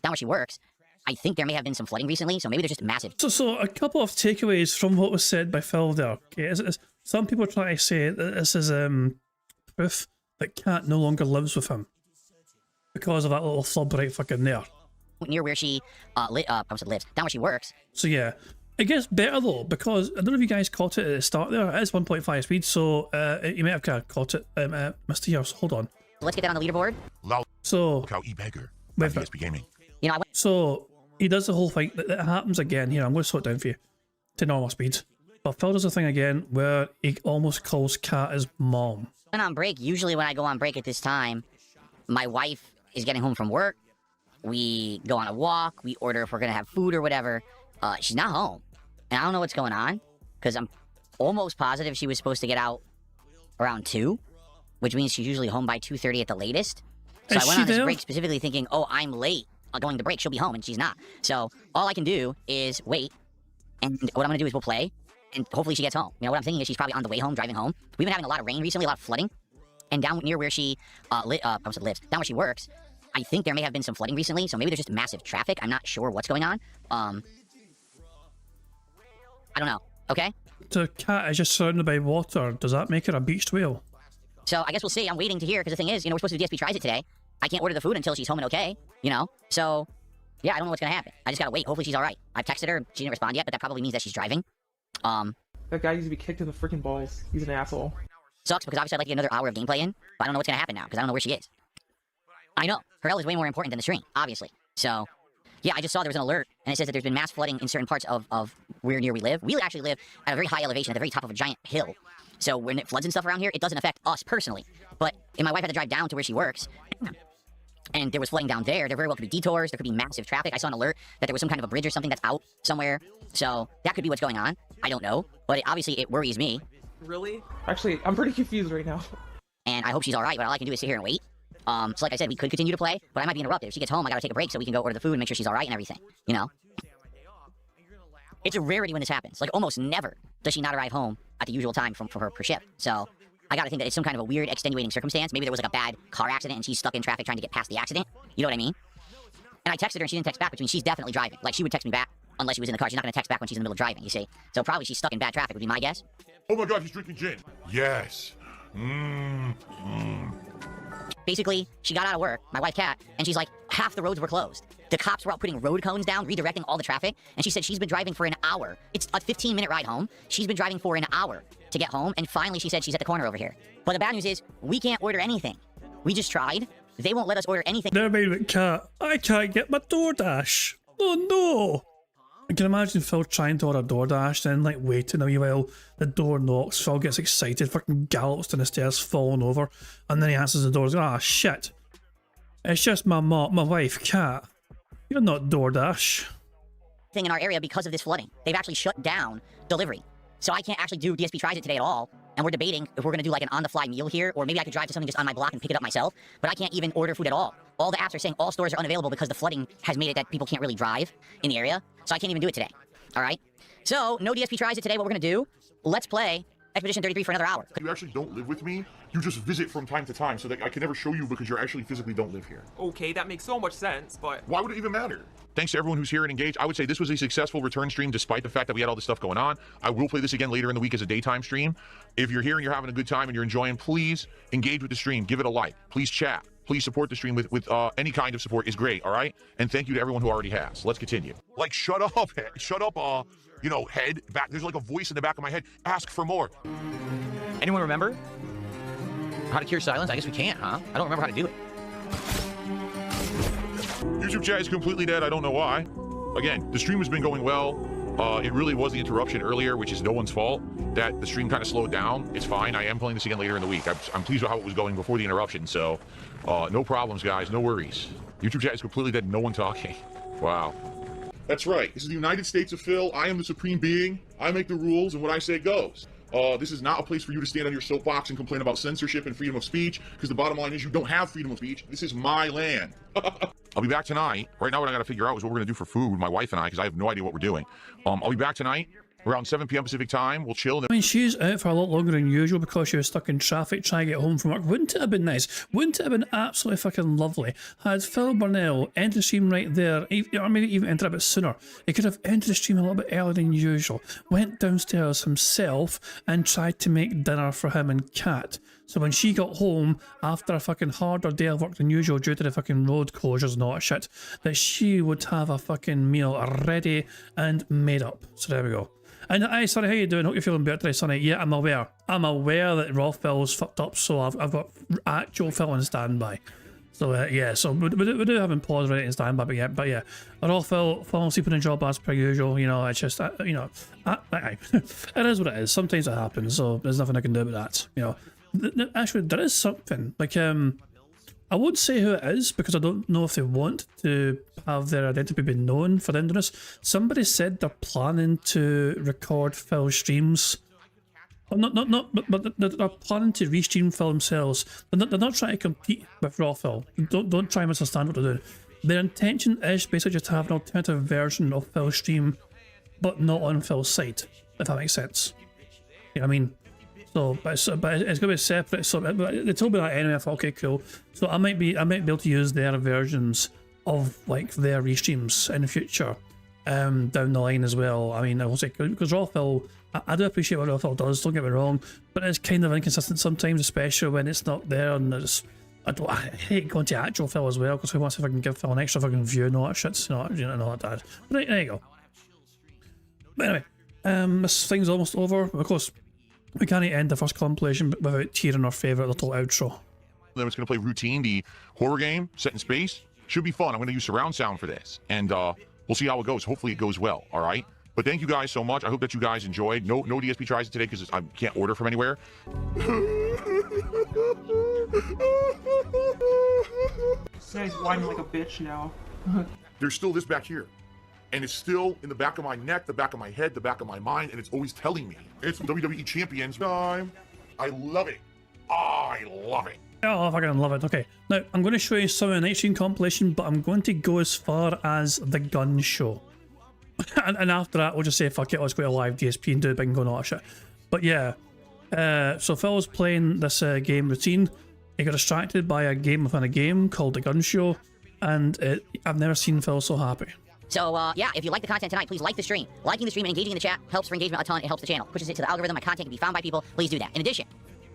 down where she works, I think there may have been some flooding recently, so maybe there's just massive... So a couple of takeaways from what was said by Phil there. Okay, some people are trying to say that this is proof that Cat no longer lives with him because of that little flub right fucking there. Near where she lives, down where she works. So yeah, it gets better though, because I don't know if you guys caught it at the start there. It is 1.5 speed, so you may have kind of caught it. Mr. Years, hold on. Let's get that on the leaderboard. So, Lolcow E-Beggar on DSP Gaming. You know, so he does the whole thing. It happens again here. I'm going to slow it down for you to normal speed. But Phil does the thing again where he almost calls Cat his mom. When on break, usually when I go on break at this time, my wife is getting home from work. We go on a walk. We order if we're going to have food or whatever. She's not home. And I don't know what's going on because I'm almost positive she was supposed to get out around 2, which means she's usually home by 2:30 at the latest. So I went on this break specifically thinking, oh, I'm late going to break. She'll be home, and she's not. So all I can do is wait, and what I'm going to do is we'll play, and hopefully she gets home. You know, what I'm thinking is she's probably on the way home, driving home. We've been having a lot of rain recently, a lot of flooding, and down near where she lives, down where she works, I think there may have been some flooding recently, so maybe there's just massive traffic. I'm not sure what's going on. I don't know, okay? The cat is just surrounded by water. Does that make her a beached whale? So I guess we'll see. I'm waiting to hear, because the thing is, you know, we're supposed to do DSP Tries It today. I can't order the food until she's home and okay, you know? So, yeah, I don't know what's going to happen. I just got to wait. Hopefully she's all right. I've texted her. She didn't respond yet, but that probably means that she's driving. That guy needs to be kicked in the freaking balls. He's an asshole. Sucks because obviously I'd like to get another hour of gameplay in, but I don't know what's gonna happen now because I don't know where she is. I know her L is way more important than the stream, obviously. So, yeah, I just saw there was an alert, and it says that there's been mass flooding in certain parts of where near we live. We actually live at a very high elevation, at the very top of a giant hill. So when it floods and stuff around here, it doesn't affect us personally. But and my wife had to drive down to where she works, and there was flooding down there. There very well could be detours. There could be massive traffic. I saw an alert that there was some kind of a bridge or something that's out somewhere. So that could be what's going on. I don't know, but obviously it worries me. Really? Actually, I'm pretty confused right now. And I hope she's all right, but all I can do is sit here and wait. So like I said, we could continue to play, but I might be interrupted. If she gets home, I gotta take a break so we can go order the food and make sure she's all right and everything, you know? It's a rarity when this happens. Like, almost never does she not arrive home at the usual time for her shift. So I gotta think that it's some kind of a weird extenuating circumstance. Maybe there was like a bad car accident and she's stuck in traffic trying to get past the accident. You know what I mean? And I texted her and she didn't text back, which means she's definitely driving. Like, she would text me back unless she was in the car. She's not gonna text back when she's in the middle of driving, you see? So probably she's stuck in bad traffic would be my guess. Oh my god, he's drinking gin. Yes. Basically, she got out of work, my wife Kat, and she's like, half the roads were closed. The cops were out putting road cones down, redirecting all the traffic, and she said she's been driving for an hour. It's a 15-minute ride home. She's been driving for an hour to get home, and finally she said she's at the corner over here. But the bad news is, we can't order anything. We just tried. They won't let us order anything. Never mind with Cat. I can't get my DoorDash. Oh no! I can imagine Phil trying to order DoorDash, then like waiting a wee while, the door knocks, Phil gets excited, fucking gallops down the stairs, falling over, and then he answers the door and goes, ah shit. It's just my wife, Kat. You're not DoorDash. Thing in our area because of this flooding. They've actually shut down delivery. So I can't actually do DSP Tries It today at all. And we're debating if we're going to do like an on-the-fly meal here, or maybe I could drive to something just on my block and pick it up myself. But I can't even order food at all. All the apps are saying all stores are unavailable because the flooding has made it that people can't really drive in the area. So I can't even do it today. All right? So no DSP Tries It today. What we're going to do, let's play Expedition 33 for another hour. You actually don't live with me. You just visit from time to time, so that I can never show you because you actually physically don't live here. Okay, that makes so much sense, but... Why would it even matter? Thanks to everyone who's here and engaged. I would say this was a successful return stream despite the fact that we had all this stuff going on. I will play this again later in the week as a daytime stream. If you're here and you're having a good time and you're enjoying, please engage with the stream. Give it a like. Please chat. Please support the stream with any kind of support is great, all right? And thank you to everyone who already has. Let's continue. Like, shut up, shut up, you know, head. Back. There's like a voice in the back of my head. Ask for more. Anyone remember how to cure silence? I guess we can't, huh? I don't remember how to do it. YouTube chat is completely dead. I don't know why. Again, the stream has been going well. It really was the interruption earlier, which is no one's fault, that the stream kind of slowed down. It's fine. I am playing this again later in the week. I'm pleased with how it was going before the interruption, so no problems, guys. No worries. YouTube chat is completely dead. No one talking. Wow. That's right. This is the United States of Phil. I am the supreme being. I make the rules, and what I say goes. This is not a place for you to stand on your soapbox and complain about censorship and freedom of speech, because the bottom line is you don't have freedom of speech. This is my land. I'll be back tonight. Right now what I got to figure out is what we're going to do for food, my wife and I, because I have no idea what we're doing. I'll be back tonight around 7 p.m. Pacific time. We'll chill. I mean, she's out for a lot longer than usual because she was stuck in traffic trying to get home from work. Wouldn't it have been nice? Wouldn't it have been absolutely fucking lovely? Had Phil Burnell entered the stream right there, or maybe even entered a bit sooner. He could have entered the stream a little bit earlier than usual, went downstairs himself and tried to make dinner for him and Kat. So when she got home after a fucking harder day of work than usual due to the fucking road closures and all that shit, that she would have a fucking meal ready and made up. So there we go. And hi, Sonny, how you doing? Hope you're feeling better today, Sonny. Yeah, I'm aware. I'm aware that raw Phil's fucked up, so I've got actual Phil on standby. So yeah, so we do have him paused ready in standby, but yeah, raw Phil falling asleep in a job as per usual. You know, it's just you know, it is what it is. Sometimes it happens, so there's nothing I can do about that. You know, actually there is something like I won't say who it is because I don't know if they want to have their identity be known for them doing this. Somebody said they're planning to record Phil streams. But they're planning to restream Phil themselves. They're not trying to compete with Raw Phil. Don't try and misunderstand what they're doing. Their intention is basically just to have an alternative version of Phil's stream, but not on Phil's site, if that makes sense. You know what I mean? So, but it's going to be separate. So they told me that anyway. I thought, okay, cool. So I might be able to use their versions of like their restreams in the future, down the line as well. I mean, I will say because Raw Phil, I do appreciate what Raw Phil does. Don't get me wrong, but it's kind of inconsistent sometimes, especially when it's not there. And it's, I hate going to actual Phil as well because who wants if I can give Phil an extra fucking view and all that shit. You know that. But there you go. But anyway. this thing's almost over. Of course, we can't end the first compilation without cheering our favourite little outro. Then it's going to play Routine, the horror game set in space. Should be fun. I'm going to use surround sound for this, and we'll see how it goes. Hopefully it goes well, all right? But thank you guys so much. I hope that you guys enjoyed. No DSP tries it today because I can't order from anywhere. This guy's whining like a bitch now. There's still this back here. And it's still in the back of my neck, the back of my head, the back of my mind, and it's always telling me. It's WWE Champions time. I love it. I love it. Oh, I fucking love it. Okay, now I'm going to show you some of the Nightstream compilation, but I'm going to go as far as the gun show. and after that, we'll just say, fuck it, let's go to a live DSP and do bingo and all that shit. But yeah, so Phil was playing this game Routine. He got distracted by a game within a game called The Gun Show, and I've never seen Phil so happy. So, yeah, if you like the content tonight, please like the stream. Liking the stream and engaging in the chat helps for engagement a ton. It helps the channel. Pushes it to the algorithm. My content can be found by people. Please do that. In addition,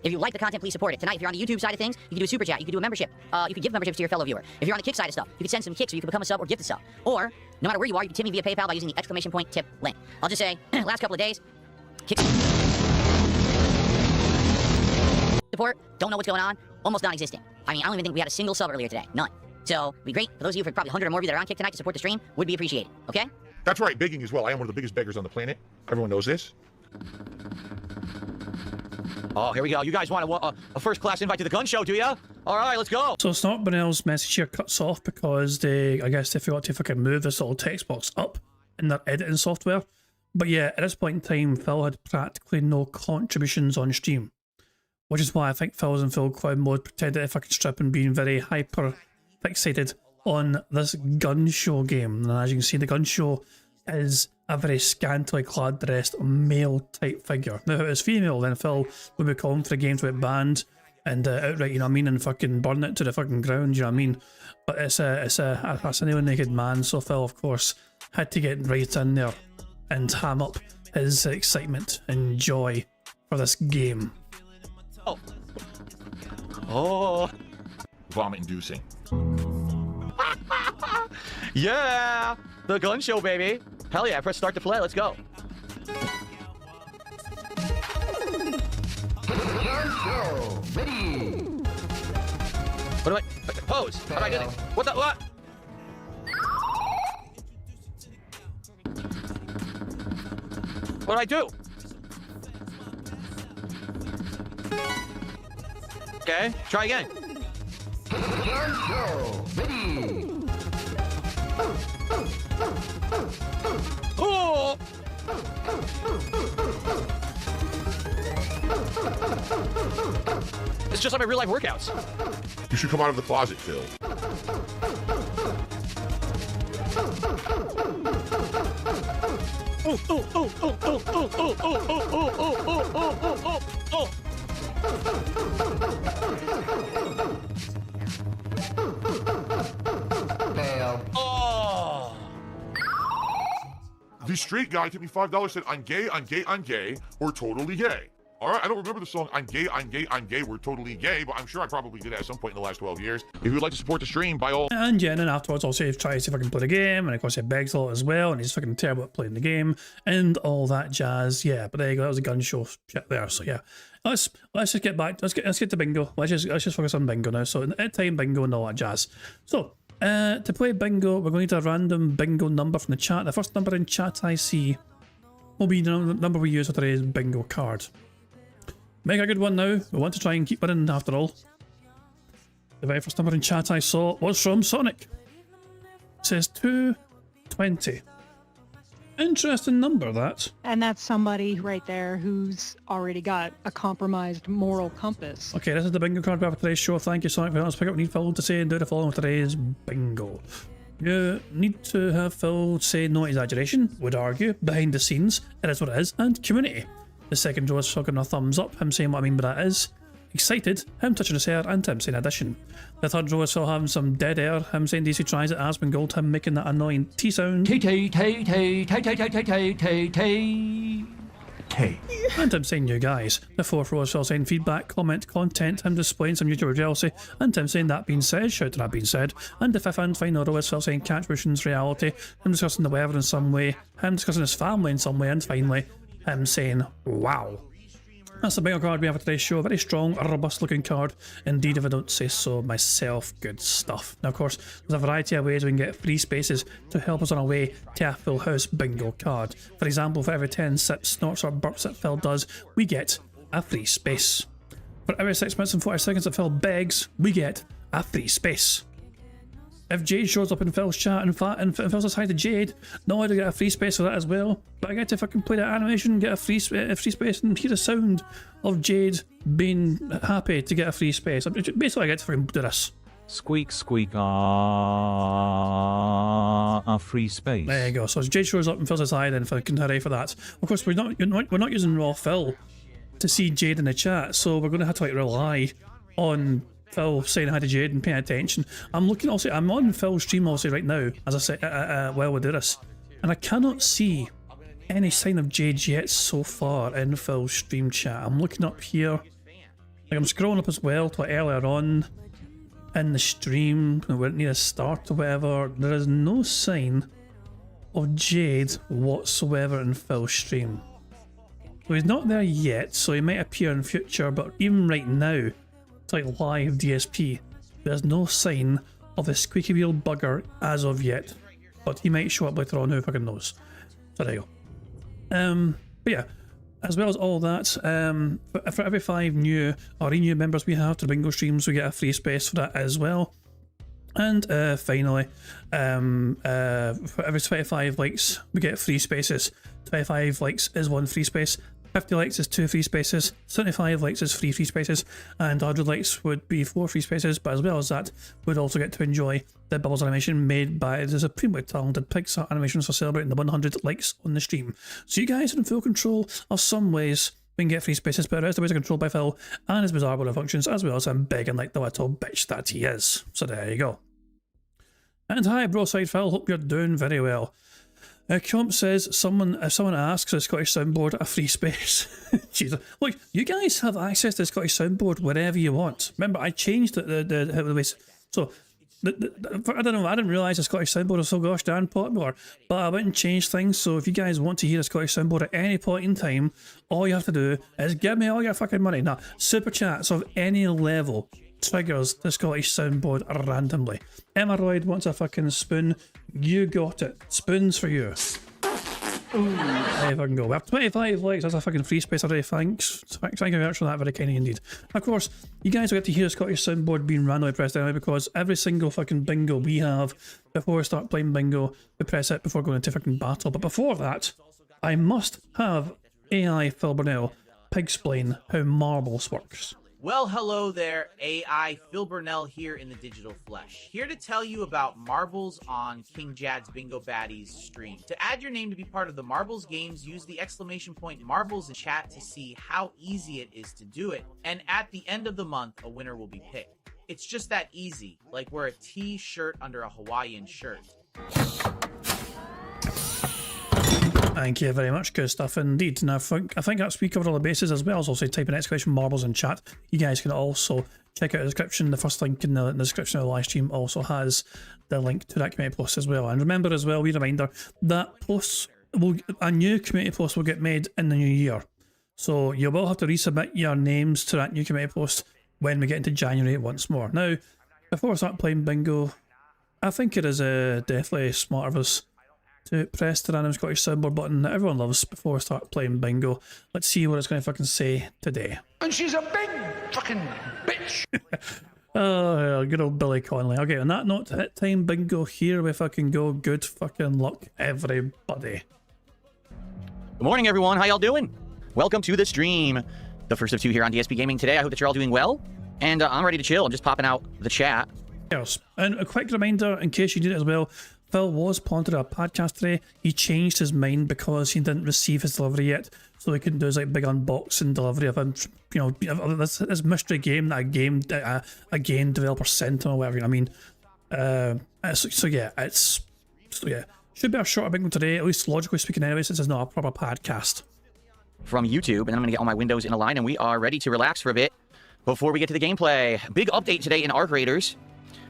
if you like the content, please support it. Tonight, if you're on the YouTube side of things, you can do a super chat. You can do a membership. You can give memberships to your fellow viewer. If you're on the kick side of stuff, you can send some kicks so you can become a sub or gift a sub. Or, no matter where you are, you can tip me via PayPal by using the exclamation point tip link. I'll just say, last couple of days, kick support, don't know what's going on, almost non-existent. I mean, I don't even think we had a single sub earlier today. None. So, it'd be great for those of you, for probably 100 or more of you that are on Kick tonight to support the stream, would be appreciated. Okay? That's right, begging as well. I am one of the biggest beggars on the planet. Everyone knows this. Oh, here we go. You guys want a first-class invite to the gun show, do ya? All right, let's go. So Snort Benel's message here cuts off because I guess they forgot to fucking move this little text box up in their editing software. But yeah, at this point in time, Phil had practically no contributions on stream, which is why I think Phil was in full cloud mode, pretending to fucking strip and being very hyper fixated on this gun show game. And as you can see, the gun show is a very scantily clad dressed male type figure. Now if it was female, then Phil would be calling for the game to get banned and outright, you know what I mean, and fucking burn it to the fucking ground, you know what I mean? But it's a nearly naked man, so Phil of course had to get right in there and ham up his excitement and joy for this game. Oh. Oh. Vomit inducing. Yeah! The gun show, baby. Hell yeah, press start to play. Let's go. What do I... Pose. How do I do this? What the... What? What do I do? Okay, try again. Oh! It's just like my real life workouts. You should come out of the closet, Phil. Oh, oh, oh, oh, oh, oh, oh, oh, oh, oh, oh, oh, oh, oh, oh. The straight guy tipped me $5, said, I'm gay, I'm gay, I'm gay, we're totally gay. All right, I don't remember the song, I'm gay, I'm gay, I'm gay, we're totally gay, but I'm sure I probably did it at some point in the last 12 years. If you would like to support the stream, by all... And yeah, and then afterwards also he tries to fucking play the game, and of course he begs a lot as well, and he's fucking terrible at playing the game, and all that jazz. Yeah, but there you go, that was a gun show shit there, so yeah. Let's just get back, let's get to bingo. Let's just focus on bingo now. So at time bingo and all that jazz. So, to play bingo, we're going to need a random bingo number from the chat. The first number in chat I see will be the number we use for today's bingo card. Make a good one now. We want to try and keep winning after all. The very first number in chat I saw was from Sonic. It says 220. Interesting number, that. And that's somebody right there who's already got a compromised moral compass. Okay, this is the bingo card we have for today's show. Thank you, Sonic, for let's pick up what you need Phil to say and do the following with today's bingo. You need to have Phil say no exaggeration, would argue, behind the scenes, it is what it is, and community. The second row is fucking a thumbs up, him saying what I mean by that is. Excited, him touching his hair, and him saying addition. The third row is Phil having some dead air, him saying DC tries it, Aspen Gold, him making that annoying T sound. T T T T T T T T T T T. And him saying you guys. The fourth row is Phil saying feedback, comment, content, him displaying some YouTuber jealousy, and him saying that being said, shout to that being said. And the fifth and final row is Phil saying catch Bushin's reality, him discussing the weather in some way, him discussing his family in some way, and finally, him saying, wow. That's the bingo card we have for today's show. A very strong, robust looking card. Indeed, if I don't say so myself. Good stuff. Now, of course, there's a variety of ways we can get free spaces to help us on our way to a full house bingo card. For example, for every 10 sips, snorts or burps that Phil does, we get a free space. For every 6 minutes and 40 seconds that Phil begs, we get a free space. If Jade shows up in Phil's chat and Phil says hi to Jade, not only do I get a free space for that as well, but I get to fucking play that animation, get a free space, and hear the sound of Jade being happy to get a free space. Basically, I get to fucking do this. Squeak, squeak, ah, a free space. There you go. So as Jade shows up and Phil says hi, then Phil can hurry for that. Of course, we're not using raw Phil to see Jade in the chat, so we're going to have to like rely on Phil saying hi to Jade and paying attention. I'm on Phil's stream also right now, as I said, while we do this, and I cannot see any sign of Jade yet so far in Phil's stream chat. I'm looking up here, like I'm scrolling up as well to earlier on in the stream, we're near a start or whatever. There is no sign of Jade whatsoever in Phil's stream. So he's not there yet, so he might appear in future, but even right now, like live DSP, there's no sign of the squeaky wheel bugger as of yet, but he might show up later on, who fucking knows. So there you go. But yeah, as well as all that, for every 5 new or new members we have to the bingo streams, we get a free space for that as well. And finally, for every 25 likes we get free spaces. 25 likes is 1 free space, 50 likes is 2 free spaces, 75 likes is 3 free spaces, and 100 likes would be 4 free spaces, but as well as that, we'd also get to enjoy the Bubbles animation made by the supremely talented Pixar Animations for celebrating the 100 likes on the stream. So you guys are in full control of some ways we can get free spaces, but the rest of the ways are controlled by Phil and his bizarre border functions, as well as him begging like the little bitch that he is. So there you go. And hi, Broside Phil, hope you're doing very well. Comp says, if someone asks a Scottish Soundboard a free space. Jesus. Look, you guys have access to the Scottish Soundboard wherever you want. Remember, I changed the way. So, I don't know, I didn't realise the Scottish Soundboard was so gosh darn popular, but I went and changed things, so if you guys want to hear a Scottish Soundboard at any point in time, all you have to do is give me all your fucking money. Now, super chats of any level triggers the Scottish Soundboard randomly. Emeroid wants a fucking spoon. You got it. Spoons for you. There you fucking go. We have 25 likes. That's a fucking free space already. Thanks. Thank you very much for that. Very kind indeed. Of course, you guys will get to hear the Scottish Soundboard being randomly pressed anyway, because every single fucking bingo we have before we start playing bingo, we press it before going into fucking battle. But before that, I must have AI Phil Burnell pig-splain how marbles works. Well, hello there, AI Phil Burnell here in the digital flesh. Here to tell you about marbles on King Jad's Bingo Baddies stream. To add your name to be part of the marbles games, use the exclamation point marbles in chat to see how easy it is to do it. And at the end of the month, a winner will be picked. It's just that easy, like wear a t-shirt under a Hawaiian shirt. Thank you very much, good stuff indeed. Now, I think that's we covered all the bases, as well as also type in exclamation marbles in chat. You guys can also check out the description. The first link in the description of the live stream also has the link to that community post as well. And remember as well, wee reminder, that a new community post will get made in the new year. So you will have to resubmit your names to that new community post when we get into January once more. Now, before I start playing bingo, I think it is definitely smart of us to press the random Scottish Soundboard button that everyone loves before we start playing bingo. Let's see what it's going to fucking say today. And she's a big fucking bitch. Oh, good old Billy Connolly. Okay, on that note, hit time bingo, here we fucking go. Good fucking luck, everybody. Good morning, everyone. How y'all doing? Welcome to the stream. The first of 2 here on DSP Gaming today. I hope that you're all doing well. And I'm ready to chill. I'm just popping out the chat. Yes. And a quick reminder, in case you did it as well, Phil was planted a podcast today. He changed his mind because he didn't receive his delivery yet, so he couldn't do his like big unboxing delivery of him. You know, this mystery game that a game developer sent him or whatever. You know what I mean? So yeah, should be a shorter bingo today, at least logically speaking. Anyway, since it's not a proper podcast. From YouTube, and then I'm gonna get all my windows in a line, and we are ready to relax for a bit before we get to the gameplay. Big update today in Arc Raiders,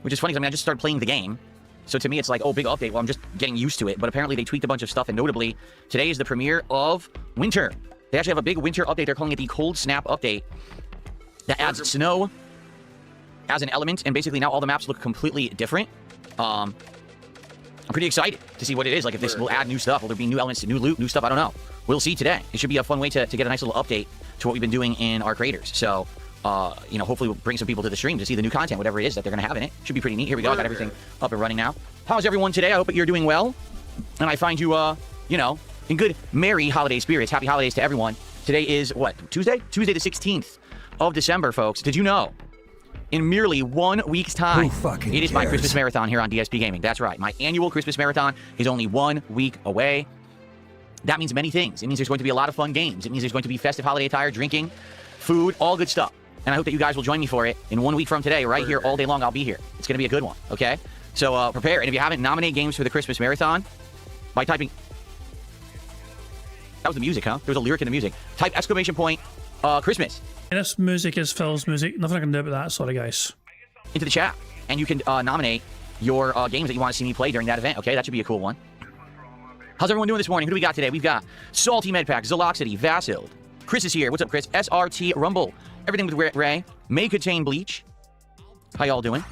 which is funny because I just started playing the game. So to me, it's like, oh, big update. Well, I'm just getting used to it. But apparently they tweaked a bunch of stuff, and notably, today is the premiere of winter. They actually have a big winter update. They're calling it the Cold Snap Update that adds snow as an element, and basically now all the maps look completely different. I'm pretty excited to see what it is. Like, if this will add new stuff, will there be new elements, new loot, new stuff? I don't know. We'll see today. It should be a fun way to get a nice little update to what we've been doing in our creators. So, you know, hopefully we'll bring some people to the stream to see the new content, whatever it is that they're going to have in it. Should be pretty neat. Here we go. I got everything up and running now. How's everyone today? I hope that you're doing well. And I find you, you know, in good, merry holiday spirits. Happy holidays to everyone. Today is, what, Tuesday? Tuesday the 16th of December, folks. Did you know? In merely 1 week's time, it is my Christmas marathon here on DSP Gaming. That's right. My annual Christmas marathon is only 1 week away. That means many things. It means there's going to be a lot of fun games. It means there's going to be festive holiday attire, drinking, food, all good stuff. And I hope that you guys will join me for it in 1 week from today, right here all day long. I'll be here. It's going to be a good one, okay? So prepare. And if you haven't, nominate games for the Christmas marathon by typing... That was the music, huh? There was a lyric in the music. Type exclamation point, Christmas. And this music is Phil's music. Nothing I can do about that. Sorry, guys. Into the chat. And you can nominate your games that you want to see me play during that event, okay? That should be a cool one. How's everyone doing this morning? Who do we got today? We've got Salty Medpack, Zoloxity, Vasil. Chris is here. What's up, Chris? SRT Rumble. Everything with Ray. May contain Bleach. How y'all doing?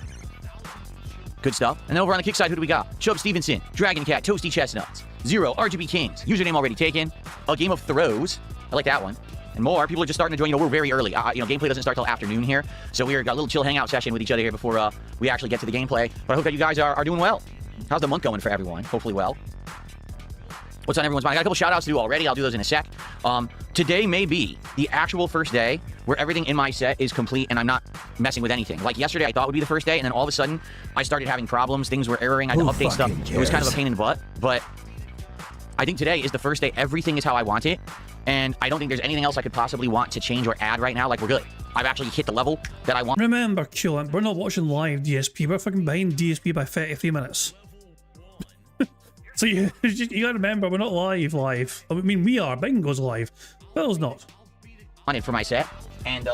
Good stuff. And then over on the kick side, who do we got? Chubb Stevenson, Dragon Cat, Toasty Chestnuts, Zero, RGB Kings, username already taken, A Game of Throws. I like that one. And more. People are just starting to join. You know, we're very early. You know, gameplay doesn't start till afternoon here. So we got a little chill hangout session with each other here before we actually get to the gameplay. But I hope that you guys are doing well. How's the month going for everyone? Hopefully well. What's on everyone's mind? I got a couple shout-outs to do already. I'll do those in a sec. Today may be the actual first day where everything in my set is complete and I'm not messing with anything. Like yesterday, I thought would be the first day, and then all of a sudden, I started having problems. Things were erroring. I had to update stuff. It was kind of a pain in the butt. But I think today is the first day. Everything is how I want it. And I don't think there's anything else I could possibly want to change or add right now. Like, we're good. I've actually hit the level that I want. Remember, Kulant, we're not watching live DSP. We're fucking behind DSP by 33 minutes. So you gotta remember, we're not live. I mean, we are. Bingo's live. Phil's not. On it for my set. And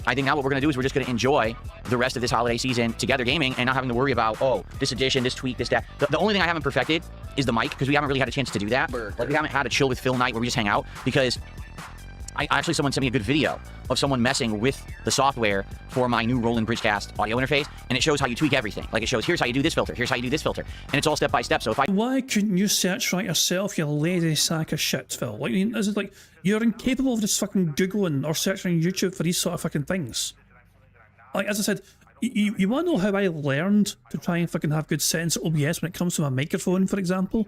I think now what we're going to do is we're just going to enjoy the rest of this holiday season together gaming and not having to worry about, oh, this addition, this tweak, this, that. The only thing I haven't perfected is the mic, because we haven't really had a chance to do that. Like, we haven't had a chill with Phil night where we just hang out, because someone sent me a good video of someone messing with the software for my new Roland Bridgecast audio interface, and it shows how you tweak everything. Like, it shows, here's how you do this filter, here's how you do this filter, and it's all step by step. So if I... Why couldn't you search for it yourself, you lazy sack of shit, Phil? Like, I mean, is it like, you're incapable of just fucking Googling or searching on YouTube for these sort of fucking things? Like, as I said, you want to know how I learned to try and fucking have good settings at OBS when it comes to my microphone, for example?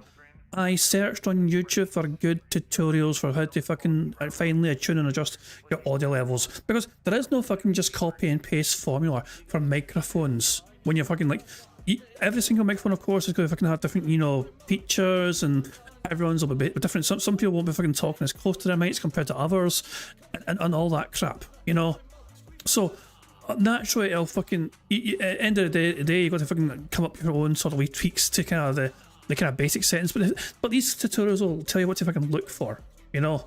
I searched on YouTube for good tutorials for how to fucking finally attune and adjust your audio levels, because there is no fucking just copy and paste formula for microphones. When you're fucking like, every single microphone, of course, is going to fucking have different, you know, features, and everyone's will be different. Some people won't be fucking talking as close to their mics compared to others, and all that crap, you know. So naturally, it'll fucking, at the end of the day, you've got to fucking come up with your own sort of wee tweaks to kind of the kind of basic settings, but these tutorials will tell you what to fucking look for, you know.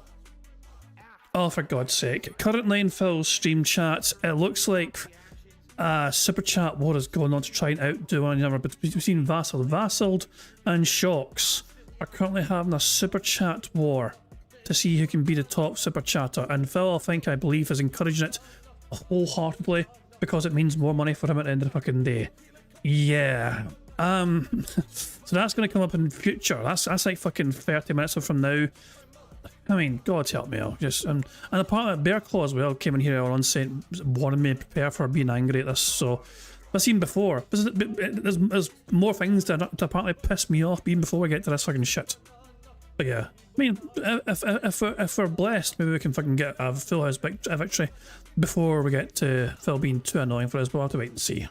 Oh, for God's sake. Currently in Phil's stream chat, it looks like super chat war is going on to try and outdo one another, but we've seen Vassald and Shocks are currently having a super chat war to see who can be the top super chatter, and Phil, I believe, is encouraging it wholeheartedly because it means more money for him at the end of the fucking day. Yeah. So that's going to come up in the future. That's like fucking 30 minutes from now. I mean, God help me. I'll just and apparently Bear Claw as well came in here on saying, warning me to prepare for being angry at this. So I've seen before. There's more things that apparently piss me off even before we get to this fucking shit. But yeah, I mean, if we're blessed, maybe we can fucking get a full house victory before we get to Phil being too annoying for us. But we'll have to wait and see.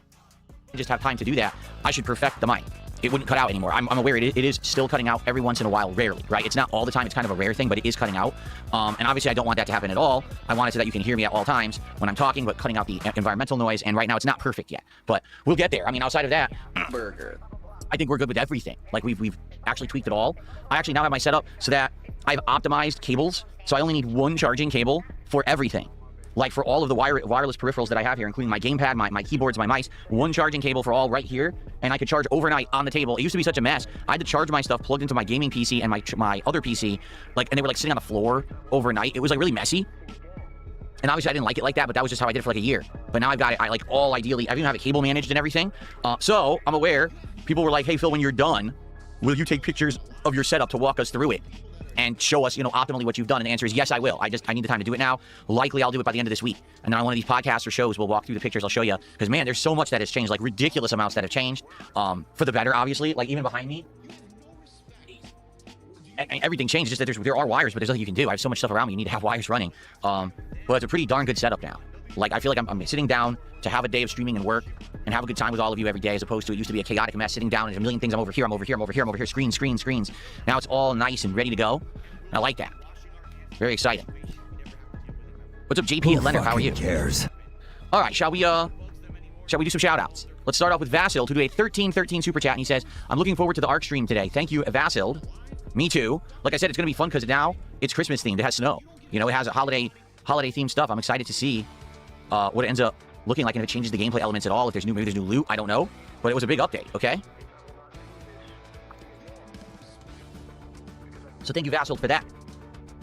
Just have time to do that. I should perfect the mic. It wouldn't cut out anymore. I'm aware it is still cutting out every once in a while, rarely, right? It's not all the time. It's kind of a rare thing, but it is cutting out. And obviously I don't want that to happen at all. I want it so that you can hear me at all times when I'm talking, but cutting out the environmental noise. And right now it's not perfect yet, but we'll get there. I mean, outside of that, I think we're good with everything. Like, we've actually tweaked it all. I actually now have my setup so that I've optimized cables. So I only need one charging cable for everything. like for all of the wireless peripherals that I have here, including my gamepad, my keyboards, my mice, one charging cable for all right here, and I could charge overnight on the table. It used to be such a mess. I had to charge my stuff plugged into my gaming PC and my other PC, like, and they were like sitting on the floor overnight. It was like really messy. And obviously I didn't like it like that, but that was just how I did it for like a year. But now I've got it, I like all ideally, I even have it cable managed and everything. So I'm aware, people were like, hey Phil, when you're done, will you take pictures of your setup to walk us through it and show us, you know, optimally what you've done? And the answer is yes, I will. I need the time to do it now. Likely I'll do it by the end of this week. And then on one of these podcasts or shows, we'll walk through the pictures, I'll show you. Because man, there's so much that has changed, like ridiculous amounts that have changed for the better, obviously. Like even behind me, everything changed. Just that there are wires, but there's nothing you can do. I have so much stuff around me. You need to have wires running. But it's a pretty darn good setup now. Like I feel like I'm sitting down to have a day of streaming and work and have a good time with all of you every day, as opposed to it used to be a chaotic mess sitting down and a million things. I'm over here, I'm over here, I'm over here, I'm over here. Screens. Now it's all nice and ready to go. And I like that. Very exciting. What's up, JP and Leonard? How are you? Cares? All right, shall we do some shout outs? Let's start off with Vasil, who do a 1313 super chat, and he says, I'm looking forward to the ARC stream today. Thank you, Vasil. Me too. Like I said, it's going to be fun because now it's Christmas themed. It has snow. You know, it has a holiday themed stuff. I'm excited to see what it ends up looking like and if it changes the gameplay elements at all. If there's maybe there's new loot. I don't know. But it was a big update, okay? So thank you, Vasil, for that.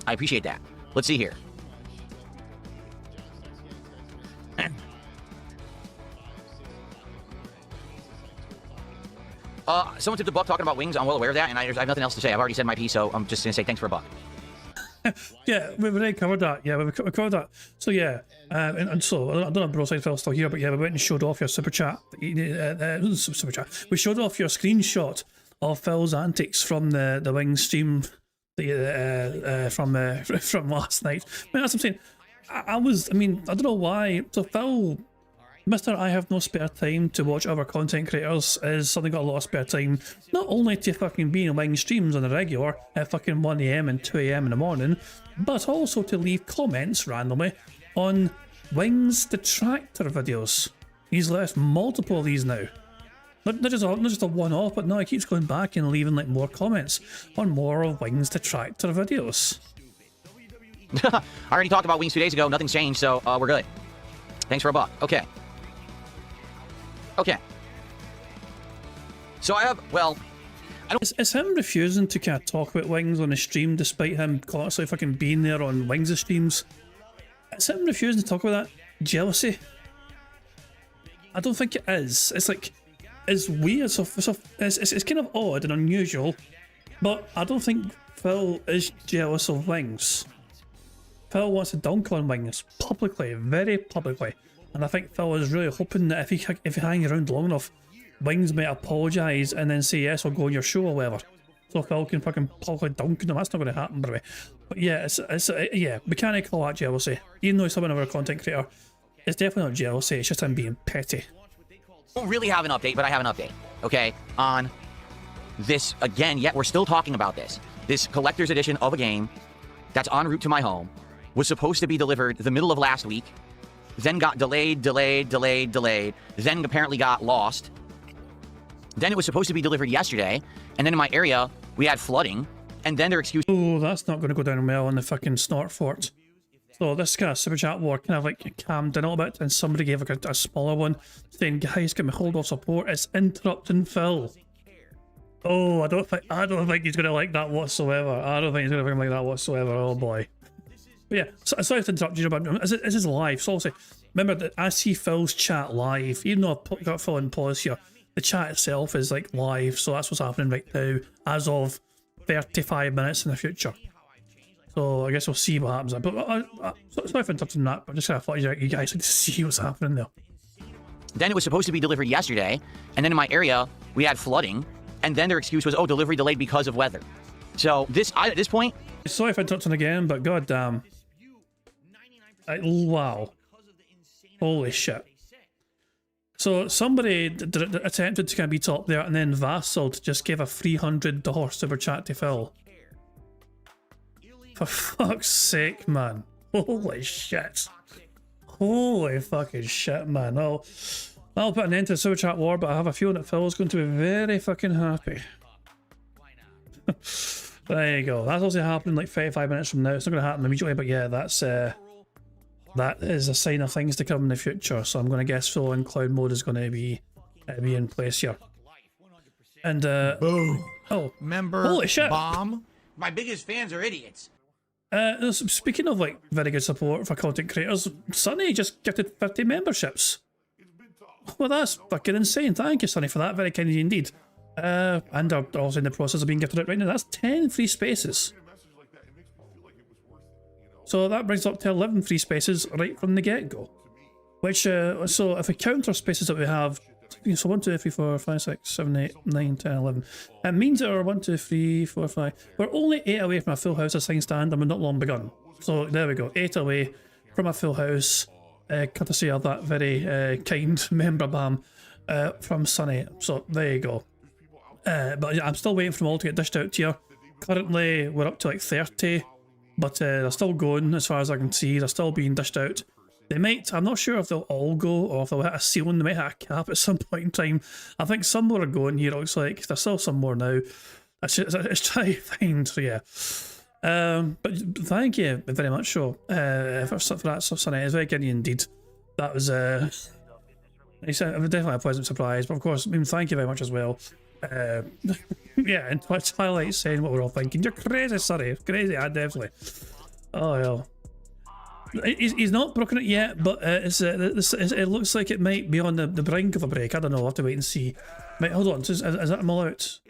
I appreciate that. Let's see here. Someone tipped a buck talking about wings. I'm well aware of that, and I have nothing else to say. I've already said my piece, so I'm just going to say thanks for a buck. Yeah, we've already covered that. Yeah, we've covered that. So yeah, and so I don't know if Broside Phil's still here, but yeah, we went and showed off your super chat. Super chat. We showed off your screenshot of Phil's antics from the wing stream from last night. I mean, that's what I'm saying. I don't know why. So Phil, Mr. I have no spare time to watch other content creators is suddenly got a lot of spare time, not only to fucking be in wing streams on the regular at fucking 1 AM and 2 AM in the morning, but also to leave comments randomly on Wings detractor videos. He's left multiple of these now. Not just a one-off, but no, he keeps going back and leaving like more comments on more of Wings detractor videos. I already talked about Wings 2 days ago. Nothing's changed, so we're good. Thanks for a buck. Okay. So I have, well, I don't... It's him refusing to kind of talk about Wings on the stream despite him constantly fucking being there on Wings' streams. It's him refusing to talk about that jealousy. I don't think it is. It's like, it's weird. It's kind of odd and unusual, but I don't think Phil is jealous of Wings. Phil wants to dunk on Wings publicly, very publicly. And I think Phil is really hoping that if he hangs around long enough, Wings might apologise and then say yes, I'll go on your show or whatever. So Phil can fucking publicly dunk on him. That's not going to happen, by the way. But yeah, yeah, we can't call that jealousy. Even though he's someone of a content creator, it's definitely not jealousy. It's just him being petty. I don't really have an update, but I have an update, okay, on this again. Yet we're still talking about this. This collector's edition of a game that's en route to my home was supposed to be delivered the middle of last week, then got delayed, then apparently got lost. Then it was supposed to be delivered yesterday, and then in my area, we had flooding, and then their excuse... Oh, that's not going to go down well in the fucking Snort Fort. So this kind of super chat war kind of like calmed down a little bit, and somebody gave like a smaller one, saying, guys, get me hold off support, it's interrupting Phil. Oh, I don't think he's going to like that whatsoever. I don't think he's going to like that whatsoever, oh boy. But yeah, so, sorry to interrupt you, but this is live, so also, remember that I see Phil's chat live, even though I've got Phil in pause here, the chat itself is like live, so that's what's happening right now, as of 35 minutes in the future. So I guess we'll see what happens. But sorry for interrupting that, but just kind of thought you guys like to see what's happening there. Then it was supposed to be delivered yesterday, and then in my area, we had flooding, and then their excuse was, oh, delivery delayed because of weather. So at this point... Sorry for interrupting again, but goddamn. Wow. Holy shit. So somebody attempted to kind of be top there, and then Vassal just gave a $300 super chat to Phil. For fuck's sake, man. Holy shit. Holy fucking shit, man. I'll put an end to the super chat war, but I have a feeling that Phil's going to be very fucking happy. There you go. That's also happening like 35 minutes from now. It's not going to happen immediately, but yeah, that's that is a sign of things to come in the future. So I'm going to guess full in cloud mode is going to be in place here. And boom. Oh, member holy shit! Bomb. My biggest fans are idiots. Speaking of like very good support for content creators, Sonny just gifted 50 memberships. Well, that's fucking insane. Thank you, Sonny, for that. Very kind of you indeed. And are also in the process of being gifted out right now. That's 10 free spaces. So that brings up to 11 free spaces right from the get-go. Which, so if we count our spaces that we have, so 1, 2, 3, 4, 5, 6, 7, 8, 9, 10, 11. It means that our 1, 2, 3, 4, 5. We're only 8 away from a full house assigned stand and we're not long begun. So there we go, 8 away from a full house, courtesy of that very kind member bam from Sunny. So there you go. But I'm still waiting for them all to get dished out to you. Currently we're up to like 30, but they're still going as far as I can see. They're still being dished out. They might, I'm not sure if they'll all go or if they'll hit a ceiling, they might hit a cap at some point in time. I think some more are going here, it looks like. There's still some more now. It's trying to find, so yeah. But thank you very much, for that, Sonny. It's very good indeed. That was definitely a pleasant surprise, but of course, I mean, thank you very much as well. Yeah, and Twilight saying what we're all thinking. You're crazy, Sonny. Crazy, definitely. Oh, hell. He's not broken it yet, but it looks like it might be on the brink of a break. I don't know, I'll have to wait and see. Wait, hold on, is that them all out?